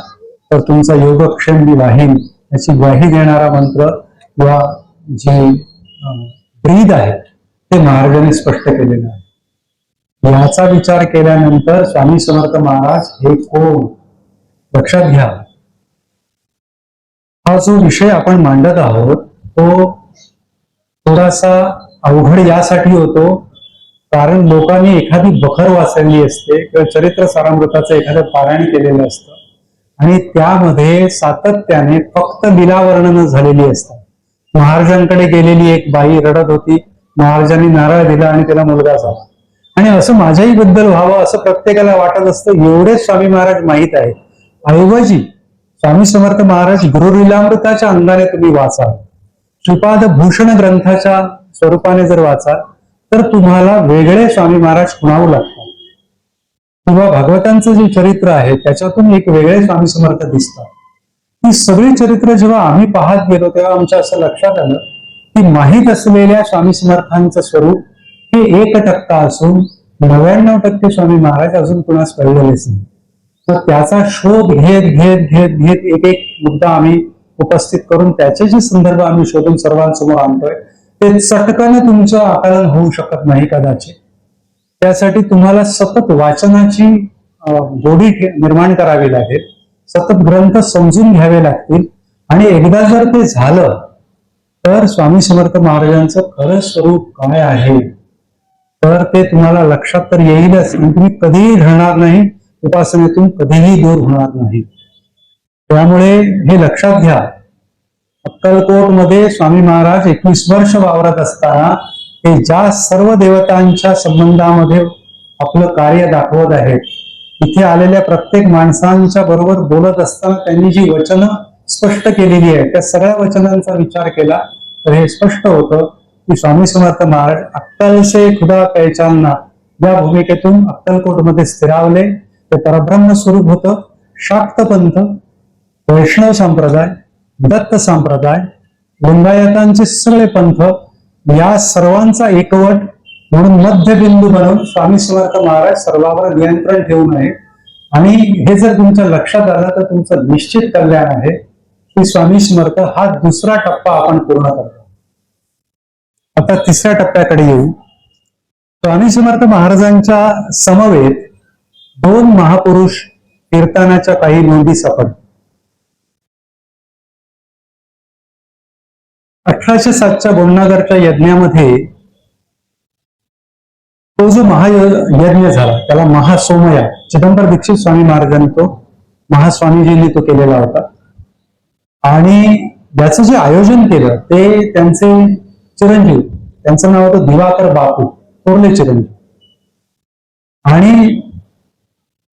Speaker 1: तर तुमचा योगक्षेम मी वाहीन, याची ग्वाही देणारा मंत्र किंवा जी ब्रीद आहे ते महाराजांनी स्पष्ट केलेलं आहे. याचा विचार केल्यानंतर स्वामी समर्थ महाराज हे कोण लक्षात घ्या. हा जो विषय आपण मांडत आहोत तो थोडासा अवघड यासाठी होतो कारण लोकांनी एखादी बखर वाचलेली असते किंवा चरित्र सारामृताचं एखादं पारायण केलेलं असतं आणि त्यामध्ये सातत्याने फक्त लीलावर्णन झालेली असतात. महाराजांकडे गेलेली एक बाई रडत होती, महाराजांनी नारळ दिला आणि त्याला मुलगा झाला आणि असं माझ्याही बद्दल व्हावं असं प्रत्येकाला वाटत असतं, एवढेच स्वामी महाराज माहीत आहे. ऐवजी स्वामी समर्थ महाराज गुरुलीलामृताच्या अंगाने तुम्ही वाचा, श्रीपाद भूषण ग्रंथाच्या स्वरूपाने जर वाचा, तर तुम्हाला वेगळे स्वामी महाराज खुणावू लागतात. किंवा भागवतांचं जे चरित्र आहे त्याच्यातून एक वेगळे स्वामी समर्थ दिसतात. ही सगळी चरित्र जेव्हा आम्ही पाहत गेलो तेव्हा आमच्या असं लक्षात आलं की माहीत असलेल्या स्वामी समर्थांचं स्वरूप हे 1% असून 99% स्वामी महाराज अजून कुणास कळलेलेच नाही. तर त्याचा शोध घेत घेत घेत घेत एक एक मुद्दा आम्ही उपस्थित करून त्याचे जे संदर्भ आम्ही शोधून सर्वांसमोर आणतोय, ते चटकन तुमचं आकलन होऊ शकत नाही कदाचित. त्यासाठी तुम्हाला सतत वाचनाची गोडी निर्माण करावी लागेल, सतत ग्रंथ समजून घ्यावे लागतील. आणि एकदा जर ते झालं तर स्वामी समर्थ महाराजांचं खरं स्वरूप काय आहे तर ते तुम्हाला लक्षात तर येईलच, आणि तुम्ही कधीही ढळणार नाही, उपासनेतून कधीही दूर होणार नाही. त्यामुळे हे लक्षात घ्या, अक्कलकोटमध्ये स्वामी महाराज 21 वर्ष वावरत असताना हे ज्या सर्व देवतांच्या संबंधामध्ये आपलं कार्य दाखवत आहेत, इथे आलेल्या प्रत्येक माणसांच्या बरोबर बोलत असताना त्यांनी जी वचनं स्पष्ट केलेली आहे त्या सगळ्या वचनांचा विचार केला तर हे स्पष्ट होतं की स्वामी समर्थ महाराज अक्कल से खुदा पहचानना या भूमिकेतून अक्कलकोटमध्ये स्थिरावले. ते परब्रह्म स्वरूप होतं. शाक्त पंथ, वैष्णव संप्रदाय, दत्त संप्रदाय, लिंगायतांचे सगळे पंथ या सर्वांचा एकवट म्हणून मध्यबिंदू बनवून स्वामी समर्थ महाराज सर्वावर नियंत्रण ठेवून आहे. आणि हे जर तुमच्या लक्षात आलं तर तुमचं निश्चित कल्याण आहे की स्वामी समर्थ हा दुसरा टप्पा आपण पूर्ण करतो. आता तिसऱ्या टप्प्याकडे येऊ. स्वामी समर्थ महाराजांच्या समवेत 2 महापुरुष कीर्तनाच्या काही नोंदी सापडतात. 1807च्या बोलनागरच्या यज्ञामध्ये तो जो महायज्ञ झाला त्याला महासोमया, चिदंबर दीक्षित स्वामी महाराजांनी तो महास्वामीजींनी तो केलेला होता. आणि याचं जे आयोजन केलं ते त्यांचे चिरंजीव, त्यांचं नाव होतं दिवाकर बापू, थोरले चिरंजीव. आणि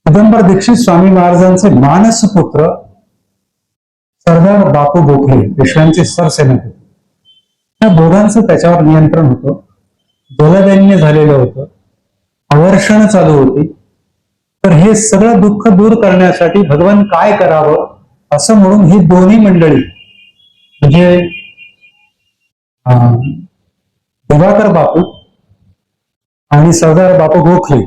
Speaker 1: चिदंबर दीक्षित स्वामी महाराजांचे मानसपुत्र सरदार बापू गोखले, पेशव्यांचे सरसेनापती, त्या दोघांचं त्याच्यावर नियंत्रण होतं. जलदैन्य झालेलं होतं, अवर्षण चालू होती. तर हे सगळं दुःख दूर करण्यासाठी भगवान काय करावं असं म्हणून ही दोन्ही मंडळी म्हणजे दिवाकर बापू आणि सरदार बापू गोखले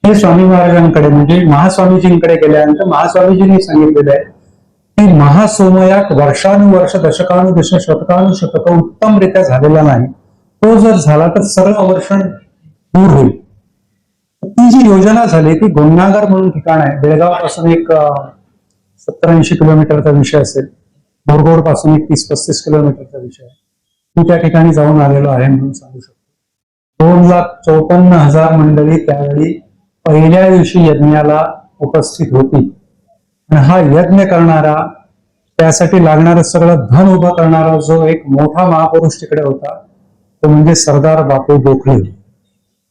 Speaker 1: हे स्वामी महाराजांकडे म्हणजे महास्वामीजींकडे गेल्यानंतर महास्वामीजींनी सांगितलेलं आहे की महासोमयाग वर्षानुवर्ष दशकानुदश शतकानुशतक उत्तमरित्या झालेला नाही. तो जर झाला तर सर्व अवर्षण दूर होईल. ती जी योजना झाली ती गोमनागर म्हणून ठिकाण आहे, बेळगाव पासून एक 70-80 किलोमीटरचा विषय असेल, बोरगोड पासून एक 30-35 किलोमीटरचा विषय आहे. मी त्या ठिकाणी जाऊन आलेलो आहे म्हणून सांगू शकतो. 2,54,000 मंडळी त्यावेळी पहिल्या दिवशी यज्ञाला उपस्थित होती. आणि हा यज्ञ करणारा, त्यासाठी लागणारं सगळं धन उभं करणारा जो एक मोठा महापुरुष तिकडे होता तो म्हणजे सरदार बापू गोखले.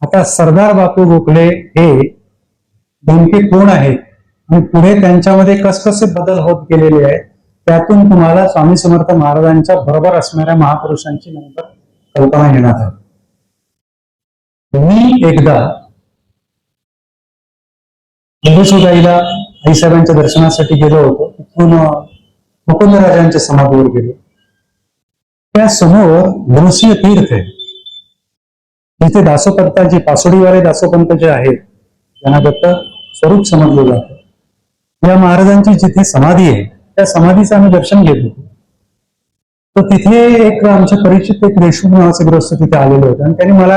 Speaker 1: आता सरदार बापू गोखले हे नेमके कोण आहेत आणि पुढे त्यांच्यामध्ये कसकसे बदल होत गेलेले आहेत त्यातून तुम्हाला स्वामी समर्थ महाराजांच्या बरोबर असणाऱ्या महापुरुषांची नंतर कल्पना घेणार आहे. मी एकदा इंदुसुदाईला आईसाहेबांच्या दर्शनासाठी गेलो होतो. तिथून मुकुंदराजांच्या समाधीवर गेलो. त्या समोर नृसिंह तीर्थ आहे, जिथे दासोपंतांची पासोडीवाले दासोपंत जे आहेत त्यांना दत्त स्वरूप समजलं जातं, या महाराजांची जिथे समाधी आहे त्या समाधीचं आम्ही दर्शन घेत होतो. तर तिथे एक आमच्या परिचित एक देशमुख नावाचे गृहस्थ तिथे आलेले होते आणि त्यांनी मला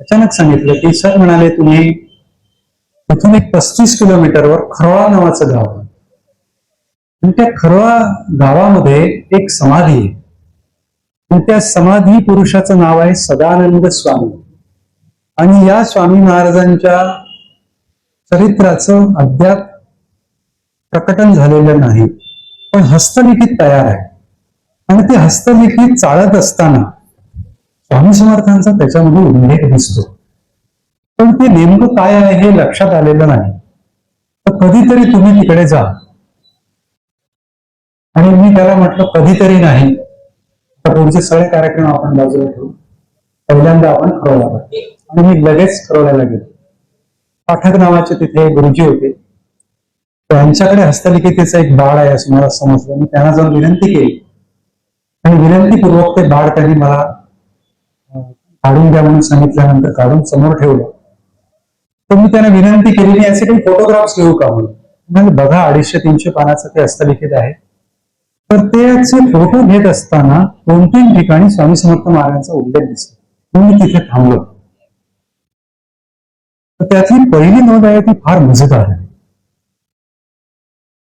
Speaker 1: अचानक सांगितलं की सर म्हणाले तुम्ही तिथून एक 35 किलोमीटरवर खरवा नावाचं गाव आहे आणि त्या खरवा गावामध्ये एक समाधी आहे आणि त्या समाधी पुरुषाचं नाव आहे सदानंद स्वामी. आणि या स्वामी महाराजांच्या चरित्राचं अद्याप प्रकटन झालेलं नाही, पण हस्तलिखित तयार आहे. आणि ते हस्तलिखित चालत असताना स्वामी समर्थांचा त्याच्यामध्ये उल्लेख दिसतो. पण ते नेमकं काय आहे हे लक्षात आलेलं नाही. तर कधीतरी तुम्ही तिकडे जा. आणि मी त्याला म्हटलं कधीतरी नाही, तर पुढचे सगळे कार्यक्रम आपण बाजूला ठेवू, पहिल्यांदा आपण खरोळ्याला. आणि मी लगेच खरोळ्याला गेलो. पाठक नावाचे तिथे गुरुजी होते. त्यांच्याकडे हस्तलिखितेचं एक बाळ आहे असं मला समजलं. मी त्यांना जाऊन विनंती केली आणि विनंतीपूर्वक ते बाळ त्यांनी मला काढून द्या म्हणून सांगितल्यानंतर काढून समोर ठेवलं. तर मी त्यांना विनंती केली याचे काही फोटोग्राफ्स घेऊ का म्हणून. बघा 250-300 पानाचं ते हस्तलिखित आहे. तर त्याचे फोटो घेत असताना 2-3 ठिकाणी स्वामी समर्थ महाराजांचा उल्लेख दिसला. मी तिथे थांबलो. तर त्यातली पहिली नोंद आहे ती फार मजेदार आहे.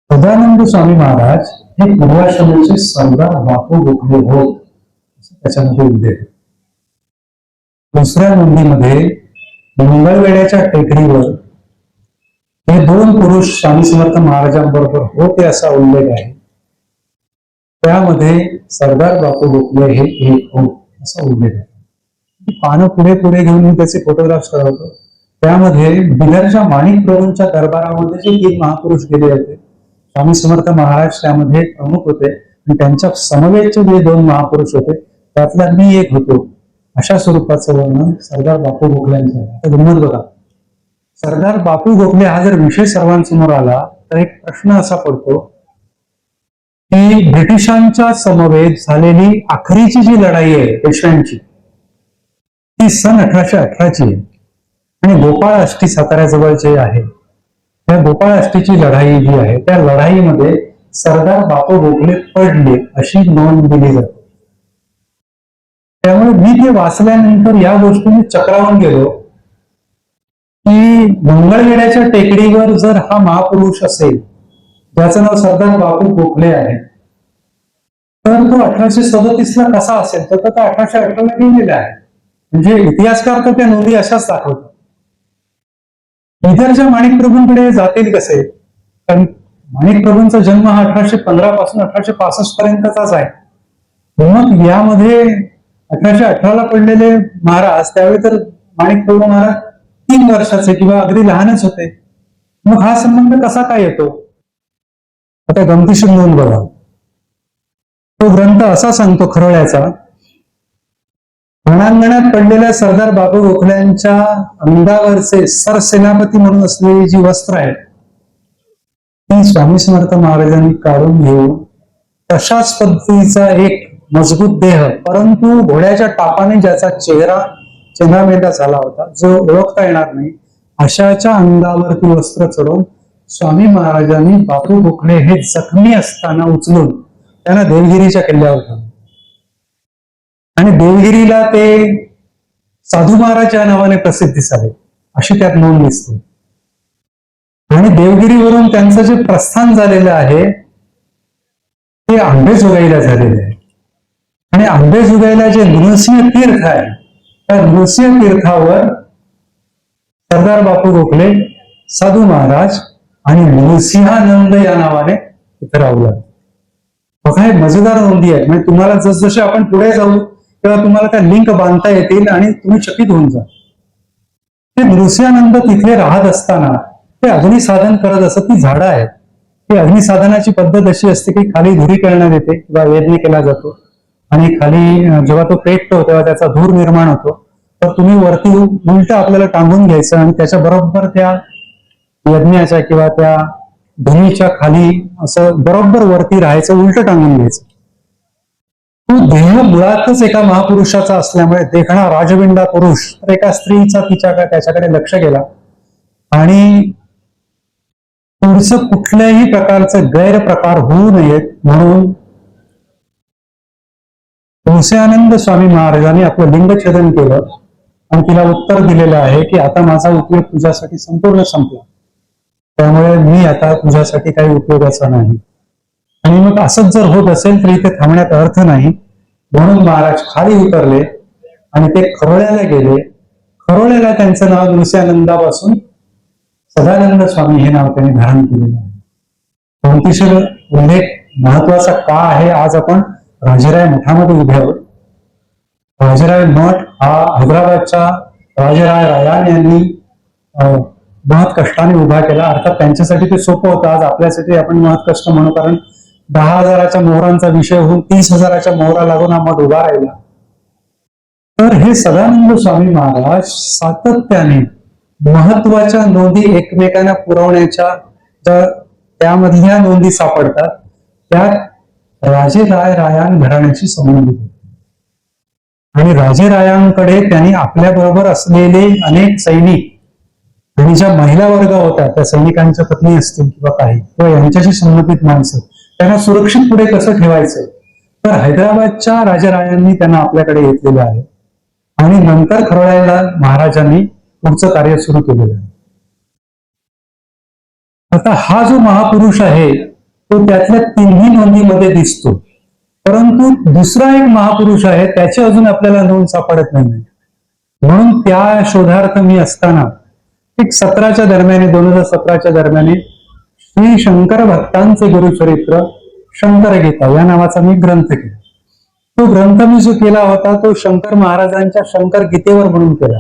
Speaker 1: सदानंद स्वामी महाराज हे पूर्वाश्रमाचे सरदार बापू गोखले होत त्याच्यामध्ये उल्लेख. दुसऱ्या नोंदीमध्ये मंगळवेढ्याच्या टेकडीवर हे 2 पुरुष स्वामी समर्थ महाराजांबरोबर होते असा उल्लेख आहे. त्यामध्ये सरदार बापू गोखले हे एक होत असा उल्लेख आहे. पानं पुढे पुढे घेऊन मी त्याचे फोटोग्राफ्स करवतो. त्यामध्ये बिदरच्या माणिक प्रभूंच्या दरबारामध्ये जे 3 महापुरुष गेले होते, स्वामी समर्थ महाराज त्यामध्ये प्रमुख होते आणि त्यांच्या समवेतचे जे 2 महापुरुष होते त्यातला मी एक होतो. अशा स्वरूपाचं वर्णन सरदार बापू गोखल्यांचं आहे. आता गंमत बघा, सरदार बापू गोखले हा जर विषय सर्वांसमोर आला तर एक प्रश्न असा पडतो की ब्रिटिशांच्या समवेत झालेली आखरीची जी लढाई आहे पेशव्यांची, ती सन 1818ची आहे आणि गोपाळ आष्टी साताऱ्याजवळचे आहे. त्या गोपाळ आष्टीची लढाई जी आहे त्या लढाईमध्ये सरदार बापू गोखले पडले अशी नोंद दिली जाते. त्यामुळे मी ते वाचल्यानंतर या गोष्टीने चक्रावून गेलो की मंगळवेढ्याच्या टेकडीवर जर हा महापुरुष असेल ज्याचं नाव सरदार बापू गोखले आहे, तर तो 1837ला कसा असेल, तर तो 1818ला गेलेला आहे. म्हणजे इतिहासकार तर त्या नोंदी अशाच दाखवतात. इतरच्या माणिक प्रभूंकडे जातील कसे, कारण माणिक प्रभूंचा जन्म हा 1815 पासून 1865 पर्यंतचाच आहे. मग यामध्ये 1818ला पडलेले महाराज त्यावेळी तर माणिक प्रभू महाराज 3 वर्षाचे किंवा अगदी लहानच होते. मग हा संबंध कसा काय येतो. आता गमतीशीर नोंद बघा. तो ग्रंथ असा सांगतो खरोळ्याचा, रणांगणात पडलेल्या सरदार बापू गोखल्यांच्या अंगावरचे सरसेनापती म्हणून असलेली जी वस्त्र आहेत ती स्वामी समर्थ महाराजांनी काढून घेऊन तशाच पद्धतीचा एक मजबूत देह, परंतु घोड्याच्या टापाने ज्याचा चेहरा चेंदामेंदा झाला होता, जो ओळखता येणार नाही, अशाच्या अंगावरती वस्त्र चढवून स्वामी महाराजांनी बापू गोखले हे जखमी असताना उचलून त्यांना देवगिरीच्या किल्ल्यावर ठेवलं. आणि देवगिरीला ते साधू महाराज या नावाने प्रसिद्धी झाले अशी त्यात नोंद दिसते. आणि देवगिरीवरून त्यांचं जे प्रस्थान झालेलं आहे ते आंबेजोगाईला झालेलं आहे. आणि आंबेजोगाईला जे नृसिंह तीर्थ आहे त्या नृसिंह तीर्थावर सरदार बापू गोखले, साधू महाराज आणि नृसिंहानंद या नावाने इथे राहू लागले. बघा हे मजेदार नोंदी आहेत. म्हणजे तुम्हाला जसजसे आपण पुढे जाऊ तेव्हा तुम्हाला त्या लिंक बांधता येतील आणि तुम्ही चकित होऊन जा. ते नृसिंहानंद तिथे राहत असताना ते अग्निसाधन करत असत. ती झाडं आहेत. ती अग्निसाधनाची पद्धत अशी असते की खाली धुरी करण्यात येते किंवा वेदनी केला जातो आणि खाली जेव्हा तो पेटतो तेव्हा त्याचा धूर निर्माण होतो. तर तुम्ही वरती उलट आपल्याला टांगून घ्यायचं आणि त्याच्या बरोबर त्या यज्ञाच्या किंवा त्या धुनीच्या खाली असं बरोबर वरती राहायचं, उलट टांगून घ्यायचं. तो देह मुळातच एका महापुरुषाचा असल्यामुळे देखणा राजविंडा पुरुष तर एका स्त्रीचा त्याच्याकडे लक्ष गेला आणि पुढचं कुठल्याही प्रकारचे गैरप्रकार होऊ नयेत म्हणून तुळशीआनंद स्वामी महाराजांनी आपलं लिंगछेदन केलं आणि तिला उत्तर दिलेलं आहे की आता माझा उपयोग तुझ्यासाठी संपूर्ण संपला, त्यामुळे मी आता तुझ्यासाठी काही उपयोगाचा नाही. आणि मग असंच जर होत असेल तर इथे थांबण्यात अर्थ नाही. म्हणून महाराज खाली उतरले आणि ते खरोळ्याला गेले. खरोळ्याला त्यांचं नाव नृसिंहानंदापासून सदानंद स्वामी हे नाव त्यांनी धारण केलेलं आहे. अतिशय उल्लेख महत्वाचा का आहे, आज आपण राजेराय मठामध्ये उभे आहोत. राजेराय मठ हा हैदराबादच्या राजेराय रायान यांनी महत् कष्टाने उभा केला. अर्थात त्यांच्यासाठी ते सोपं होतं, आज आपल्यासाठी आपण महत् कष्ट म्हणू, कारण 10,000च्या मोहरांचा विषय होऊन 30,000च्या मोहरा लागून हा मठ उभा राहिला. तर हे सदानंद स्वामी महाराज सातत्याने महत्वाच्या नोंदी एकमेकांना पुरवण्याच्या त्यामधल्या नोंदी सापडतात, त्यात राजेरायान घराण्याशी संबंधित होते. आणि राजेरायांकडे त्यांनी आपल्या बरोबर असलेले अनेक सैनिक आणि ज्या महिला वर्ग होत्या, त्या सैनिकांच्या पत्नी असतील किंवा काही, किंवा यांच्याशी संबंधित माणसं, त्यांना सुरक्षित पुढे कसं ठेवायचं, तर हैदराबादच्या राजेरायांनी त्यांना आपल्याकडे घेतलेलं आहे. आणि नंतर खरोळ्याला महाराजांनी पुढचं कार्य सुरू केलेलं आहे. आता हा जो महापुरुष आहे तो त्यातल्या तिन्ही नोंदीमध्ये दिसतो, परंतु दुसरा एक महापुरुष आहे त्याची अजून आपल्याला नोंद सापडत नाही. म्हणून त्या शोधार्थ मी असताना 2017च्या दरम्यान श्री शंकर भक्तांचे गुरुचरित्र शंकर गीता या नावाचा मी ग्रंथ केला. तो ग्रंथ मी जो केला होता तो शंकर महाराजांच्या शंकर गीतेवर म्हणून केला.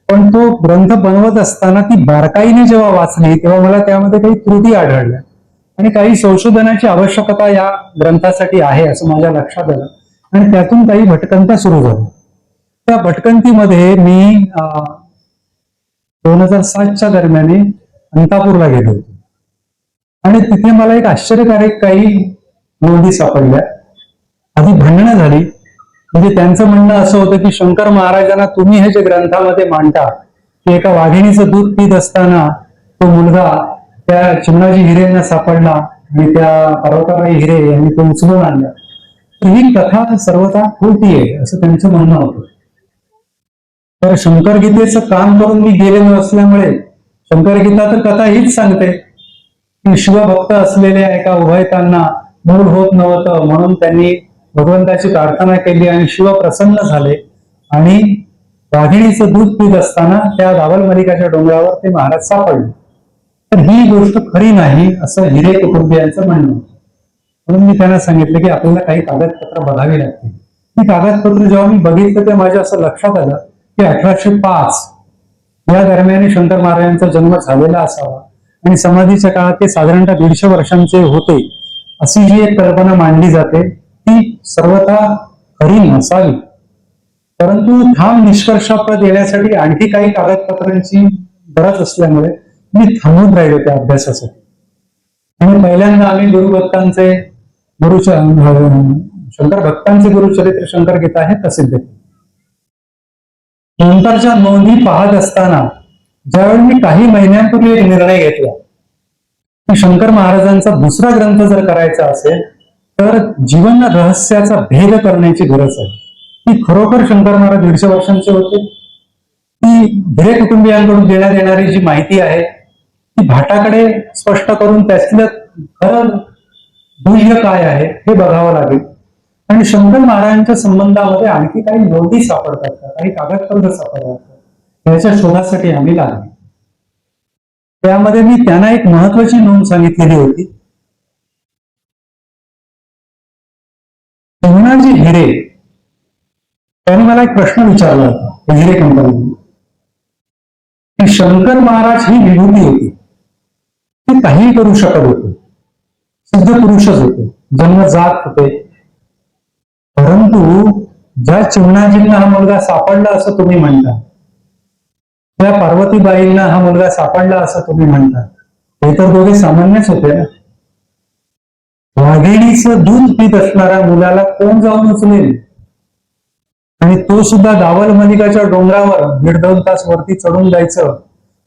Speaker 1: पण तो ग्रंथ बनवत असताना ती बारकाईने जेव्हा वाचली तेव्हा मला त्यामध्ये काही त्रुटी आढळल्या आणि काही संशोधनाची आवश्यकता या ग्रंथासाठी आहे असं माझ्या लक्षात आलं. आणि त्यातून काही भटकंत्या सुरू झाल्या. त्या भटकंतीमध्ये मी 2007च्या दरम्यान अंतापूरला गेलो होतो आणि तिथे मला एक आश्चर्यकारक काही नोंदी सापडल्या. आधी भांडणं झाली. म्हणजे त्यांचं म्हणणं असं होतं की शंकर महाराजांना तुम्ही हे जे ग्रंथामध्ये मांडता की एका वाघिणीचं दूध पित असताना तो मुलगा त्या चिमणाजी हिरेंना सापडला आणि त्या पर्वताबाई हिरे यांनी तो उचलून आणला, तर ही कथा सर्वथा खोटी आहे असं त्यांचं म्हणणं होतं. तर शंकर गीतेचं काम करून मी गेलेलो असल्यामुळे शंकर गीता तर कथा हीच सांगते की शिवभक्त असलेल्या एका उभयतांना मूल होत नव्हतं, म्हणून त्यांनी भगवंताची प्रार्थना केली आणि शिव प्रसन्न झाले आणि वाघिणीचं दूध पित असताना त्या दावल मलिकाच्या डोंगरावर ते महाराज सापडले. तर ही गोष्ट खरी नाही असं हिरे कुटुंबियांचं म्हणणं. म्हणून मी त्यांना सांगितलं की आपल्याला काही कागदपत्र बघावी लागतील. ही कागदपत्र जेव्हा मी बघितलं तेव्हा माझ्या असं लक्षात आलं की 1805 या दरम्यान शंकर महाराजांचा जन्म झालेला असावा आणि समाधीच्या काळात ते साधारणतः 150 वर्षांचे होते अशी जी एक कल्पना मांडली जाते ती सर्वथा खरी नसावी. परंतु ठाम निष्कर्षाप्रत येण्यासाठी आणखी काही कागदपत्रांची गरज असल्यामुळे मी थांबून राहिलो त्या अभ्यासासाठी. आणि पहिल्यांदा आम्ही शंकर भक्तांचे गुरुचरित्र शंकर गीता हे प्रसिद्ध केले. नंतरच्या नोंदी पाहत असताना ज्यावेळी मी काही महिन्यांपूर्वी एक निर्णय घेतला की शंकर महाराजांचा दुसरा ग्रंथ जर करायचा असेल तर जीवन रहस्याचा भेद करण्याची गरज आहे. ती खरोखर शंकर महाराज 150 वर्षांचे होते. ती हिरे कुटुंबियांकडून देण्यात येणारी जी माहिती आहे ती भाटाकडे स्पष्ट करून त्यातलं खरं गुह्य काय आहे हे बघावं लागेल. आणि शंकर महाराजांच्या संबंधामध्ये आणखी काही नोंदी सापडतात का, काही कागदपत्र सापडतात का, याच्या शोधासाठी आम्ही लागलो. त्यामध्ये मी त्यांना एक महत्वाची नोंद सांगितलेली होती. चिमणाजी हिरे त्यांनी मला एक प्रश्न विचारला होता हिरे कंपनीने की शंकर महाराज ही विभूती होती, ते काहीही करू शकत होते, सिद्ध पुरुषच होते, जन्मजात होते. परंतु ज्या चिमणाजींना हा मुलगा सापडला असं तुम्ही म्हणता, त्या पार्वतीबाईंना हा मुलगा सापडला असं तुम्ही म्हणता, हे तर दोघे सामान्यच होते ना. वाघिणीचं दूध पित असणाऱ्या मुलाला कोण जाऊन उचलेल? आणि तो सुद्धा दावल मलिकाच्या डोंगरावर 1.5-2 तास वरती चढून जायचं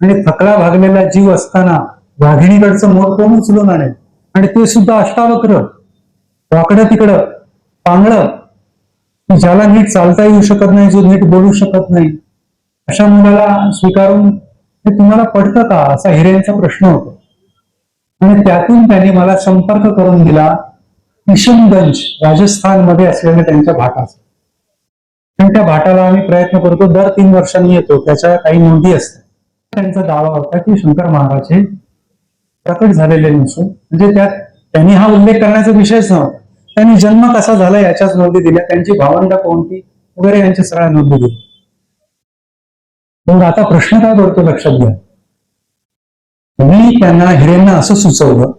Speaker 1: आणि थकला भागलेला जीव असताना वाघिणीकडचं मोर कोण उचलून आणेल? आणि ते सुद्धा अष्टावक्र, वाकडं तिकडं, पांगळं, ज्याला नीट चालता येऊ शकत नाही, जो नीट बोलू शकत नाही, अशा मुलाला स्वीकारून हे तुम्हाला पडतं का, असा हिरेंचा प्रश्न होता. आणि त्यातून त्यांनी मला संपर्क करून दिला किशनगंज राजस्थानमध्ये असलेल्या त्यांच्या भाटाचा. आणि त्या भाटाला आम्ही प्रयत्न करतो, दर 3 वर्षांनी येतो, त्याच्या काही नोंदी असतात. त्यांचा दावा होता की शंकर महाराज हे प्रकट झालेले नसून, म्हणजे त्यात त्यांनी हा उल्लेख करण्याचा विषयच नव्हता, त्यांनी जन्म कसा झाला याच्याच नोंदी दिल्या, त्यांची भावंड कोणती वगैरे यांच्या सगळ्या नोंदी दिल्या. मग आता प्रश्न काय पडतो लक्षात घ्या मी त्यांना हिरेंना असं सुचवलं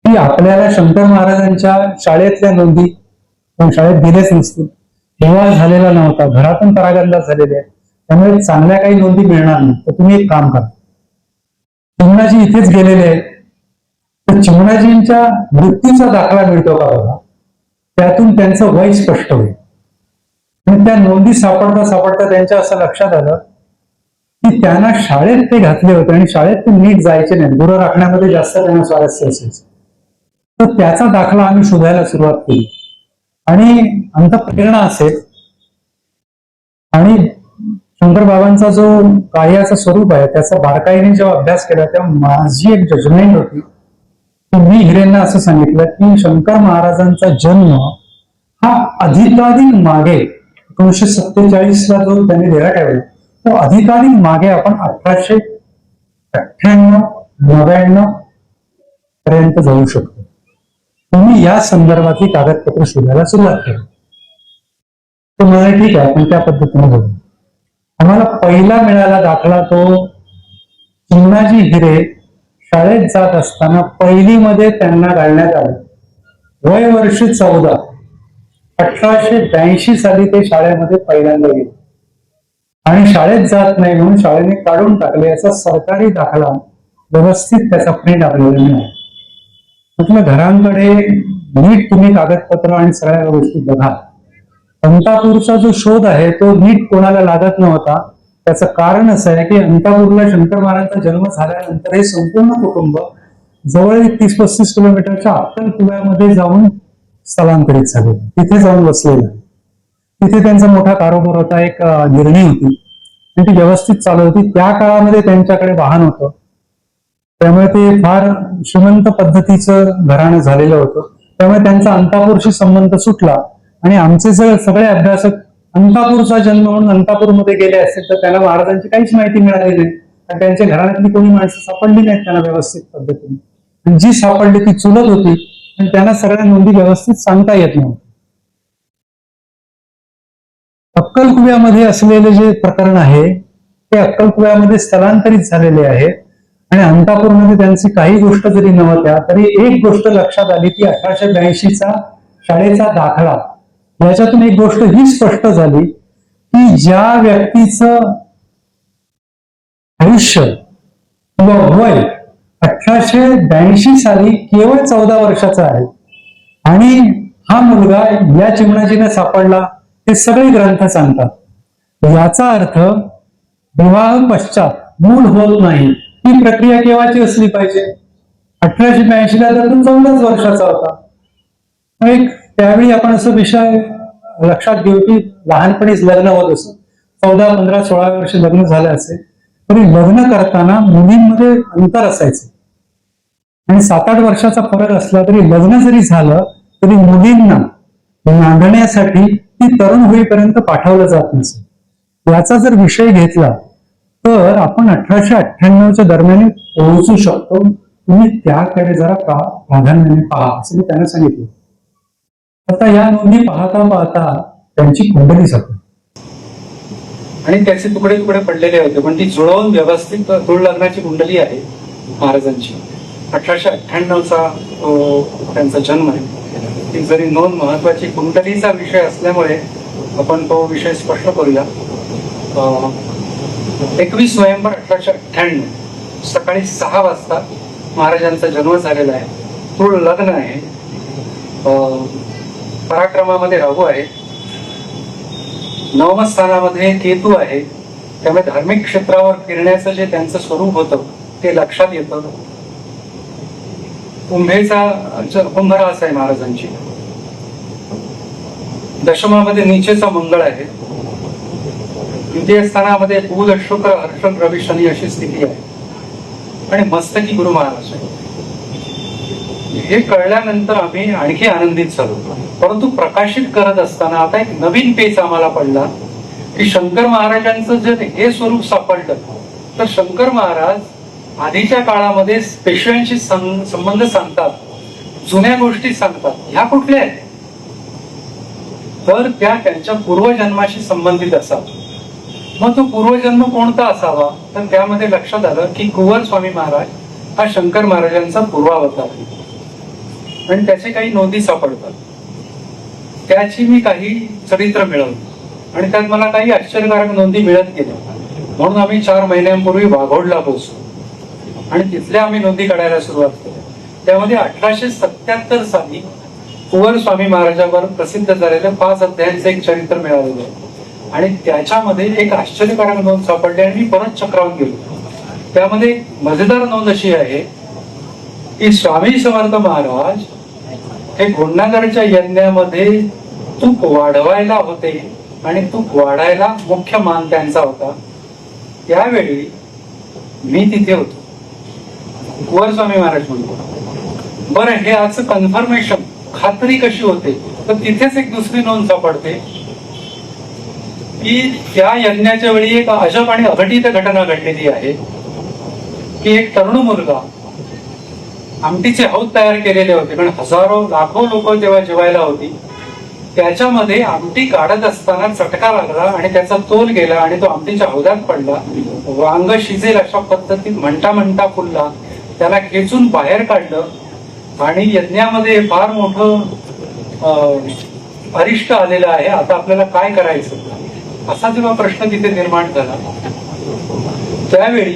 Speaker 1: की आपल्याला शंकर महाराजांच्या शाळेतल्या नोंदी शाळेत दिलेच नसतील, तेव्हा झालेला नव्हता, घरातून परागंदा झालेले आहे, त्यामुळे चांगल्या काही नोंदी मिळणार नाही. तर तुम्ही एक काम करा, चिमणाजी इथेच गेलेले आहेत, तर चिमणाजींच्या मृत्यूचा दाखला मिळतो का बघा, त्यातून त्यांचं वय स्पष्ट होईल. आणि त्या नोंदी सापडता सापडता त्यांच्या असं लक्षात आलं की त्यांना शाळेत ते घातले होते आणि शाळेत ते नीट जायचे नाही, गुरं राखण्यामध्ये जास्त त्यांना स्वारस्य असायचं. तर त्याचा दाखला आम्ही शोधायला सुरुवात केली आणि अंतःप्रेरणा असेल आणि शंकर बाबांचा जो कार्याचं स्वरूप आहे त्याचा बारकाईने जेव्हा अभ्यास केला तेव्हा माझी एक जजमेंट होती की मी हिरेंना असं सांगितलं की शंकर महाराजांचा जन्म हा अधिकाधिक मागे 1947ला जो त्यांनी डेरा ठेवला तो अधिकाधिक मागे आपण 1898-99 पर्यंत जाऊ शकतो. तुम्ही या संदर्भातली कागदपत्र शोधायला सुरुवात केली. तो म्हणाले ठीक आहे, आपण त्या पद्धतीने बघू. आम्हाला पहिला मिळाला दाखला तो चिमणाजी हिरे शाळेत जात असताना पहिलीमध्ये त्यांना घालण्यात आलं. वय वर्ष 14. 1882 साली ते शाळेमध्ये पहिल्यांदा गेले आणि शाळेत जात नाही म्हणून शाळेने काढून टाकले. याचा सरकारी दाखला व्यवस्थित त्याचा प्रिंट आपल्याला मिळाला. म्हटलं घरांकडे नीट तुम्ही कागदपत्र आणि सगळ्या गोष्टी बघा. अंतापूरचा जो शोध आहे तो नीट कोणाला लागत नव्हता. त्याचं कारण असं आहे की अंतापूरला शंकर महाराजांचा जन्म झाल्यानंतर हे संपूर्ण कुटुंब जवळ 30-35 किलोमीटरच्या अक्कलकुव्यामध्ये जाऊन स्थलांतरित झाले, तिथे जाऊन बसलेलं. तिथे त्यांचा मोठा कारोबार होता, एक गिरणी होती आणि ती व्यवस्थित चालू होती. त्या काळामध्ये त्यांच्याकडे वाहन होतं, त्यामुळे ते फार श्रीमंत पद्धतीचं घराणं झालेलं होतं. त्यामुळे त्यांचा अंतापूरशी संबंध सुटला आणि आमचे सगळे अभ्यासक अंतापूरचा जन्म म्हणून अंतापूरमध्ये गेले असतील तर त्यांना महाराजांची काहीच माहिती मिळाली नाही, कारण त्यांच्या घराण्यातली कोणी माणसं सापडली नाहीत त्यांना व्यवस्थित पद्धतीने. आणि जी सापडली ती चुलत होती आणि त्यांना सगळ्या नोंदी व्यवस्थित सांगता येत नव्हत्या. अक्कलकुव्यामध्ये असलेले जे प्रकरण आहे ते अक्कलकुव्यामध्ये स्थलांतरित झालेले आहे आणि अंतापूरमध्ये त्यांची काही गोष्ट जरी नव्हत्या तरी एक गोष्ट लक्षात आली की 1882चा शाळेचा दाखला, याच्यातून एक गोष्ट ही स्पष्ट झाली की ज्या व्यक्तीचं आयुष्य किंवा वय 1882 साली केवळ 14 वर्षाचा आहे आणि हा मुलगा या चिमणाजीने सापडला, हे सगळे ग्रंथ सांगतात. याचा अर्थ विवाह पश्चात मूल होत नाही ही प्रक्रिया केव्हाची असली पाहिजे. 1882ला तर तो 14 वर्षाचा होता. एक त्यावेळी आपण असं विषय लक्षात घेऊ की लहानपणीच लग्न होत असं 14, 15, 16 वर्ष लग्न झालं असेल तरी लग्न करताना मुलींमध्ये अंतर असायचं आणि 7-8 वर्षाचा फरक असला तरी लग्न जरी झालं तरी मुलींना नांदण्यासाठी ती तरुण होईपर्यंत पाठवलं जात नसे. याचा जर विषय घेतला तर आपण 1898च्या दरम्यान पोहोचू शकतो. तुम्ही त्याकडे जरा प्राधान्याने पहा असं मी त्यांना सांगितलं. आता या नोंदी पाहता पाहता त्यांची कुंडली सापडली आणि त्याचे तुकडे तुकडे पडलेले होते, पण ती जुळवून व्यवस्थित दूळ लग्नाची कुंडली आहे महाराजांची. 1898चा त्यांचा जन्म आहे. ती जरी नोंद महत्वाची कुंडलीचा विषय असल्यामुळे आपण तो विषय स्पष्ट करूया. 21 नोव्हेंबर 1898 सकाळी 6 वाजता महाराजांचा जन्म झालेला आहे. दूळ लग्न आहे. पराक्रमामध्ये राहू आहे. 9व्या स्थानामध्ये केतू आहे. त्यामुळे धार्मिक क्षेत्रावर फिरण्याचं जे त्यांचं स्वरूप होतं ते लक्षात येतं. कुंभरास आहे महाराजांची. दशमामध्ये नीचेचा मंगळ आहे. द्वितीय स्थानामध्ये बुध, शुक्र, हर्षद, रवी, शनी अशी स्थिती आहे आणि मस्तकी गुरु महाराज आहे. हे कळल्यानंतर आम्ही आणखी आनंदित झालो. परंतु प्रकाशित करत असताना आता एक नवीन पेच आम्हाला पडला की शंकर महाराजांचं जर हे स्वरूप सापडलं तर शंकर महाराज आधीच्या काळामध्ये पेशव्यांशी संबंध सांगतात, जुन्या गोष्टी सांगतात. ह्या कुठल्या आहेत तर त्या त्यांच्या पूर्वजन्माशी संबंधित असतात.
Speaker 2: मग तो पूर्वजन्म कोणता असावा, तर त्यामध्ये लक्षात आलं की कुंवर स्वामी महाराज हा शंकर महाराजांचा पूर्वावतार आहे आणि त्याचे काही नोंदी सापडतात. त्याची मी काही चरित्र मिळवली आणि त्यात मला काही आश्चर्यकारक नोंदी मिळत गेल्या. म्हणून आम्ही 4 महिन्यांपूर्वी वाघोडला पोहोचलो आणि तिथल्या आम्ही नोंदी काढायला सुरुवात केली. त्यामध्ये 1877 साली कुंवर स्वामी महाराजांवर प्रसिद्ध झालेलं 5 अध्यायांचं एक चरित्र मिळालेलं आहे आणि त्याच्यामध्ये एक आश्चर्यकारक नोंद सापडली आणि मी परत चक्रावून गेलो. त्यामध्ये एक मजेदार नोंद अशी आहे की स्वामी समर्थ महाराज हे गुंडागरच्या यज्ञामध्ये तूप वाढवायला होते आणि तूप वाढायला मुख्य मान त्यांचा होता. त्यावेळी मी तिथे होतो. कुंवर स्वामी महाराज म्हणतो, बरं हे आज कन्फर्मेशन खात्री कशी होते, तर तिथेच एक दुसरी नोंद सापडते की त्या यज्ञाच्या वेळी एक अजब आणि अघटित घटना घडलेली आहे की एक तरुण मुलगा आमटीचे हौद तयार केलेले होते, कारण हजारो लाखो लोक तेव्हा जेवायला होती. त्याच्यामध्ये आमटी काढत असताना चटका लागला आणि त्याचा तोल गेला आणि तो आमटीच्या हौदात पडला. वांग शिजेल अशा पद्धतीत म्हणता म्हणता फुलला. त्याला खेचून बाहेर काढलं आणि यज्ञामध्ये फार मोठं अरिष्ट आलेलं आहे, आता आपल्याला काय करायचं असा जेव्हा प्रश्न तिथे निर्माण झाला, त्यावेळी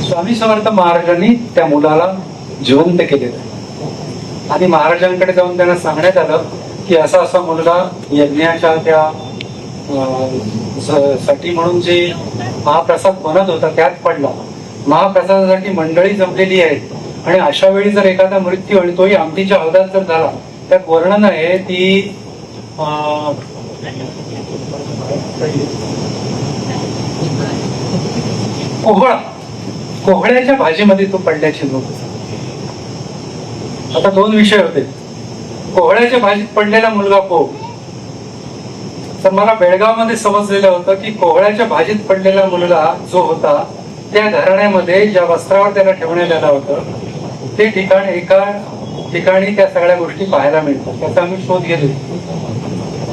Speaker 2: स्वामी समर्थ महाराजांनी त्या मुलाला जिवंत केलेलं आहे आणि महाराजांकडे जाऊन त्यांना सांगण्यात आलं की असा असा मुलगा यज्ञाच्या त्या साठी म्हणून जे महाप्रसाद बनत होता त्यात पडला. महाप्रसादासाठी मंडळी जमलेली आहे आणि अशा वेळी जर एखादा मृत्यू आणि तोही आमटीच्या हौदात जर झाला, त्यात वर्णन आहे ती कोहळ्याच्या भाजीमध्ये तो पडल्याची नोंद. आता 2 विषय होते. कोहळ्याच्या भाजीत पडलेला मुलगा कोण, तर मला बेळगावमध्ये समजलेलं होतं की कोहळ्याच्या भाजीत पडलेला मुलगा जो होता त्या घराण्यामध्ये ज्या वस्त्रावर त्याला ठेवण्यात आलं होतं ते ठिकाण एका ठिकाणी त्या सगळ्या गोष्टी पाहायला मिळतात. त्याचा आम्ही शोध घेतो.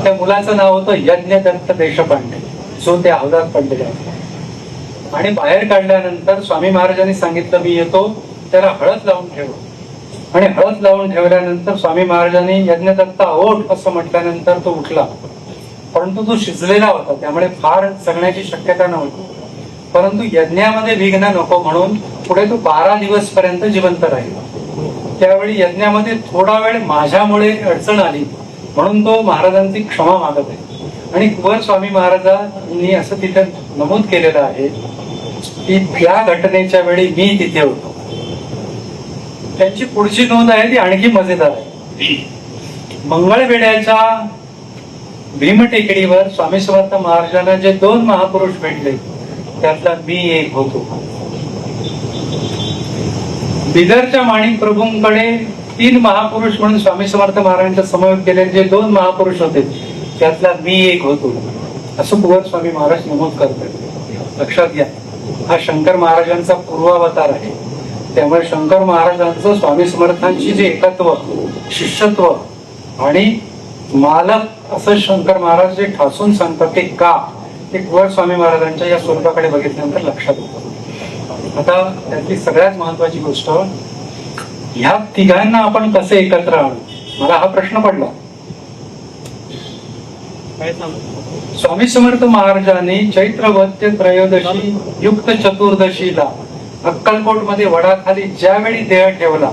Speaker 2: त्या मुलाचं नाव होतं यज्ञदत्त देशपांडे, जो त्या हौदात पडलेला होता. आणि बाहेर काढल्यानंतर स्वामी महाराजांनी सांगितलं मी येतो, त्याला हळद लावून ठेव. आणि हळद लावून ठेवल्यानंतर स्वामी महाराजांनी यज्ञदत्ता ओठ असं म्हटल्यानंतर तो उठला, परंतु तो शिजलेला होता त्यामुळे फार जगण्याची शक्यता नव्हती. परंतु यज्ञामध्ये विघ्न नको म्हणून पुढे तो 12 दिवस पर्यंत जिवंत राहिला. त्यावेळी यज्ञामध्ये थोडा वेळ माझ्यामुळे अडचण आली म्हणून तो महाराजांची क्षमा मागत आहे. आणि कुंवर स्वामी महाराजांनी असं तिथे नमूद केलेलं आहे की त्या घटनेच्या वेळी मी तिथे होतो. त्यांची पुढची नोंद आहे ती आणखी मजेदार आहे. मंगळवेढ्याच्या भीमटेकडीवर स्वामी समर्थ महाराजांना जे 2 महापुरुष भेटले त्यातला मी एक होतो. बिदरच्या माणिक प्रभूंकडे 3 महापुरुष म्हणून स्वामी समर्थ महाराजांच्या समवेत गेलेले जे 2 महापुरुष होते त्यातला मी एक होतो असं कुंवर स्वामी महाराज नमूद करतात. लक्षात घ्या, हा शंकर महाराजांचा पूर्वावतार आहे. त्यामुळे शंकर महाराजांचं स्वामी समर्थांची जे एकत्व, शिष्यत्व आणि मालक असं शंकर महाराज जे ठासून सांगतात ते का, ते कुंवर स्वामी महाराजांच्या या स्वरूपाकडे बघितल्यानंतर लक्षात येतं. आता त्यातली सगळ्यात महत्वाची गोष्ट, ह्या तिघांना आपण कसे एकत्र आणू, मला हा प्रश्न पडला. स्वामी समर्थ महाराजांनी चैत्रवद्य त्रयोदशी युक्त चतुर्दशीला अक्कलकोट मध्ये वडाखाली ज्यावेळी देह ठेवला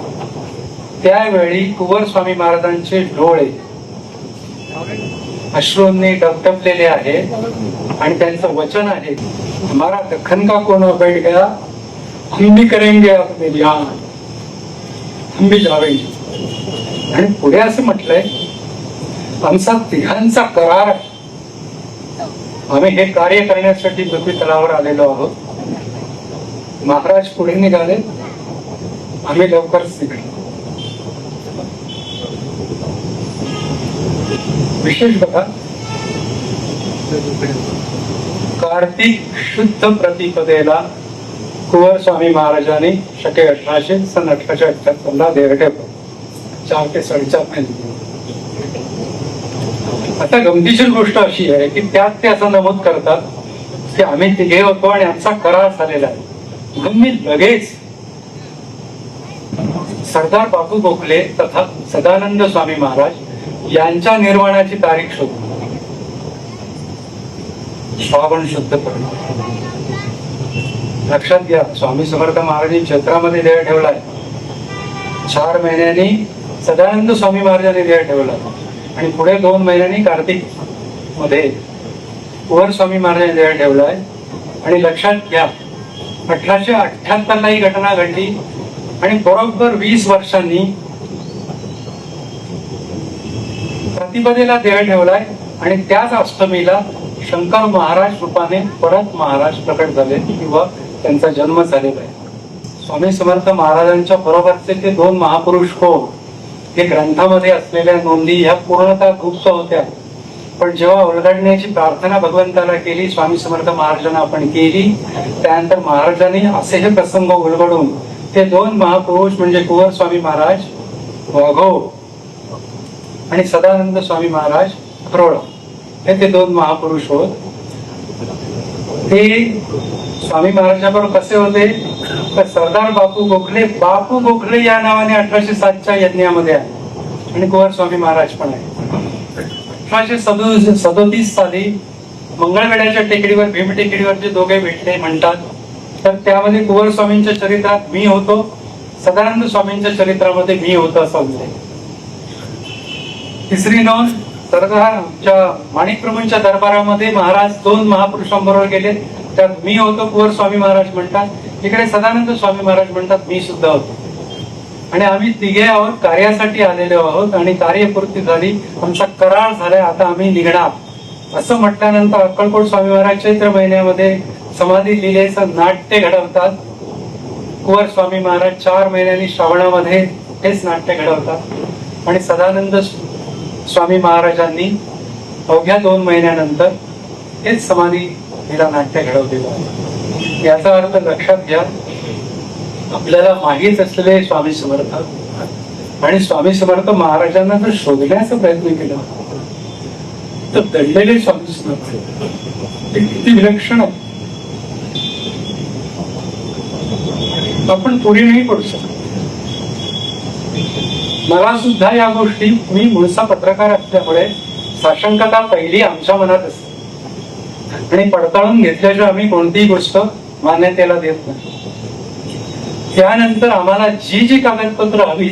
Speaker 2: त्यावेळी कुंवर स्वामी महाराजांचे डोळे अश्रूंनी डबडबलेले आहेत आणि त्यांचं वचन आहे, हमारा दखन का कोना बैठ गया, हम भी करेंगे अपने ध्यान, हम भी जावेंगे. आणि पुढे असं म्हटलंय, आमचा तिघांचा करार आहे, आम्ही हे कार्य करण्यासाठी पृथ्वी तलावर आलेलो आहोत. महाराज पुढे निघाले, आम्ही लवकरच निघालो. विशेष बघा, कार्तिक शुद्ध प्रतिपदेला कुंवर स्वामी महाराजांनी शके 1800 सन 1878 ला देह ठेवला. 4 ते 4.5 महिने. आता गमतीशीर गोष्ट अशी आहे की त्यात ते असं नमूद करतात की आम्ही तिघे होतो आणि आमचा करार झालेला आहे. म्हणून मी लगेच सरदार बापू गोखले तथा सदानंद स्वामी महाराज यांच्या निर्वाणाची तारीख शोधली. श्रावण शुद्ध पौर्णिमा. लक्षात घ्या, स्वामी समर्थ महाराजांनी चैत्रामध्ये देह ठेवलाय. 4 महिन्यांनी सदानंद स्वामी महाराजांनी देह ठेवला आणि पुढे 2 महिन्यांनी कार्तिक मध्ये कुंवर स्वामी महाराजांनी देह ठेवलाय. आणि लक्षात घ्या, 1878 ला ही घटना घडली आणि बरोबर 20 वर्षांनी प्रतिपदेला देह ठेवलाय आणि त्याच अष्टमीला शंकर महाराज रूपाने परत महाराज प्रकट झाले किंवा त्यांचा जन्म झालेला आहे. स्वामी समर्थ महाराजांच्या बरोबरचे ते 2 महापुरुष कोण, हे ग्रंथामध्ये असलेल्या नोंदी ह्या पूर्णतः गुप्त होत्या. पण जेव्हा उलगडण्याची प्रार्थना भगवंताला केली, स्वामी समर्थ महाराजांना आपण केली, त्यानंतर महाराजांनी असे हे प्रसंग उलगडून ते 2 महापुरुष म्हणजे कुंवर स्वामी महाराज वाघो आणि सदानंद स्वामी महाराज खरोळ हे ते 2 महापुरुष होत. ते स्वामी महाराजांबरोबर कसे होते तर सरदार बापू गोखले या नावाने 1807च्या यज्ञामध्ये आहे आणि कुंवर स्वामी महाराज पण आहे. 1837 साली मंगळवेढ्याच्या टेकडीवर भीम टेकडीवर जे दोघे भेटले म्हणतात, तर त्यामध्ये कुंवर स्वामींच्या चरित्रात मी होतो, सदानंद स्वामींच्या चरित्रामध्ये मी होतो असं उल्लेख. तिसरी नोंद, सरदारच्या माणिक प्रभूंच्या दरबारामध्ये महाराज 2 महापुरुषांबरोबर गेले, त्यात मी होतो कुंवर स्वामी महाराज म्हणतात. इकडे सदानंद स्वामी महाराज म्हणतात मी सुद्धा होतो आणि आम्ही तिघे आहोत, कार्यासाठी आलेलो आहोत आणि कार्यपूर्ती झाली, आमचा करार झालाय, आता आम्ही निघणार असं म्हटल्यानंतर अक्कलकोट स्वामी महाराज चैत्र महिन्यामध्ये समाधी लिलेचं नाट्य घडवतात. कुंवर स्वामी महाराज 4 महिन्यांनी श्रावणामध्ये हेच नाट्य घडवतात आणि सदानंद स्वामी महाराजांनी अवघ्या 2 महिन्यानंतर हेच समाधी हिला नाट्य घडवलेलं आहे. याचा अर्थ लक्षात घ्या, आपल्याला माहीत असलेले स्वामी समर्थ आणि स्वामी समर्थ महाराजांना जर शोधण्याचा प्रयत्न केला तर दडलेले स्वामी समर्थ ते किती विलक्षण आहे, आपण पुढे नाही पडू शकत. मला सुद्धा या गोष्टी, मी मूळचा पत्रकार असल्यामुळे साशंकता पहिली आमच्या मनात असते आणि पडताळून घेतल्याशिवाय आम्ही कोणतीही गोष्ट मान्यतेला देत नाही. त्यानंतर आम्हाला जी जी कागदपत्र हवी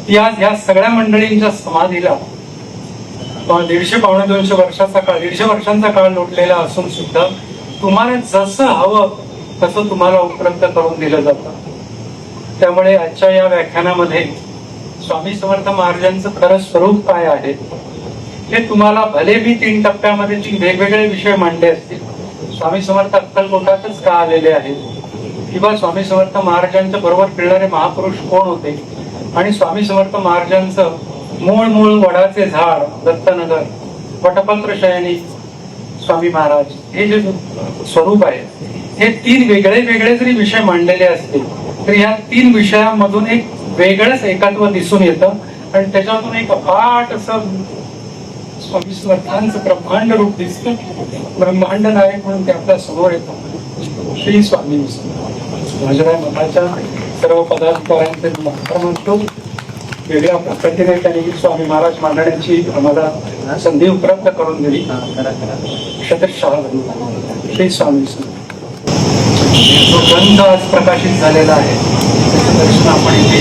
Speaker 2: ती आज ह्या सगळ्या मंडळींच्या समाधीला 150-200 वर्षाचा काळ, 150 वर्षांचा काळ लोटलेला असून सुद्धा तुम्हाला जसं हवं तसं तुम्हाला उपलब्ध करून दिलं जातं. त्यामुळे आजच्या या व्याख्यानामध्ये स्वामी समर्थ महाराजांचं खरं स्वरूप काय आहे हे तुम्हाला भले मी 3 टप्प्यामध्ये 3 वेगवेगळे विषय मांडले असतील. स्वामी समर्थ अक्कलकोटातच का आलेले आहेत किंवा स्वामी समर्थ महाराजांच्या बरोबर फिरणारे महापुरुष कोण होते आणि स्वामी समर्थ महाराजांचं मूळ वडाचे झाड दत्तनगर, वटपत्र शयनी स्वामी महाराज हे जे स्वरूप आहे, हे 3 वेगळे जरी विषय मांडलेले असतील तरी ह्या 3 विषयांमधून एक वेगळंच एकत्व दिसून येतं आणि त्याच्यातून एक अफाट असं स्वामी समर्थांचं ब्रह्मांड रूप दिसतं. ब्रह्मांड नायक म्हणून ते आपल्या समोर येतं. श्री स्वामी माझ्या मठाच्या सर्व पदाधिकाऱ्यांचे नमस्कार म्हणतो. वेगळ्या पद्धतीने त्यांनी स्वामी महाराज मांडण्याची आम्हाला संधी उपलब्ध करून दिली. क्षत्रशाह श्री स्वामी जो ग्रंथ आज प्रकाशित झालेला आहे त्याचं दर्शन आपण इथे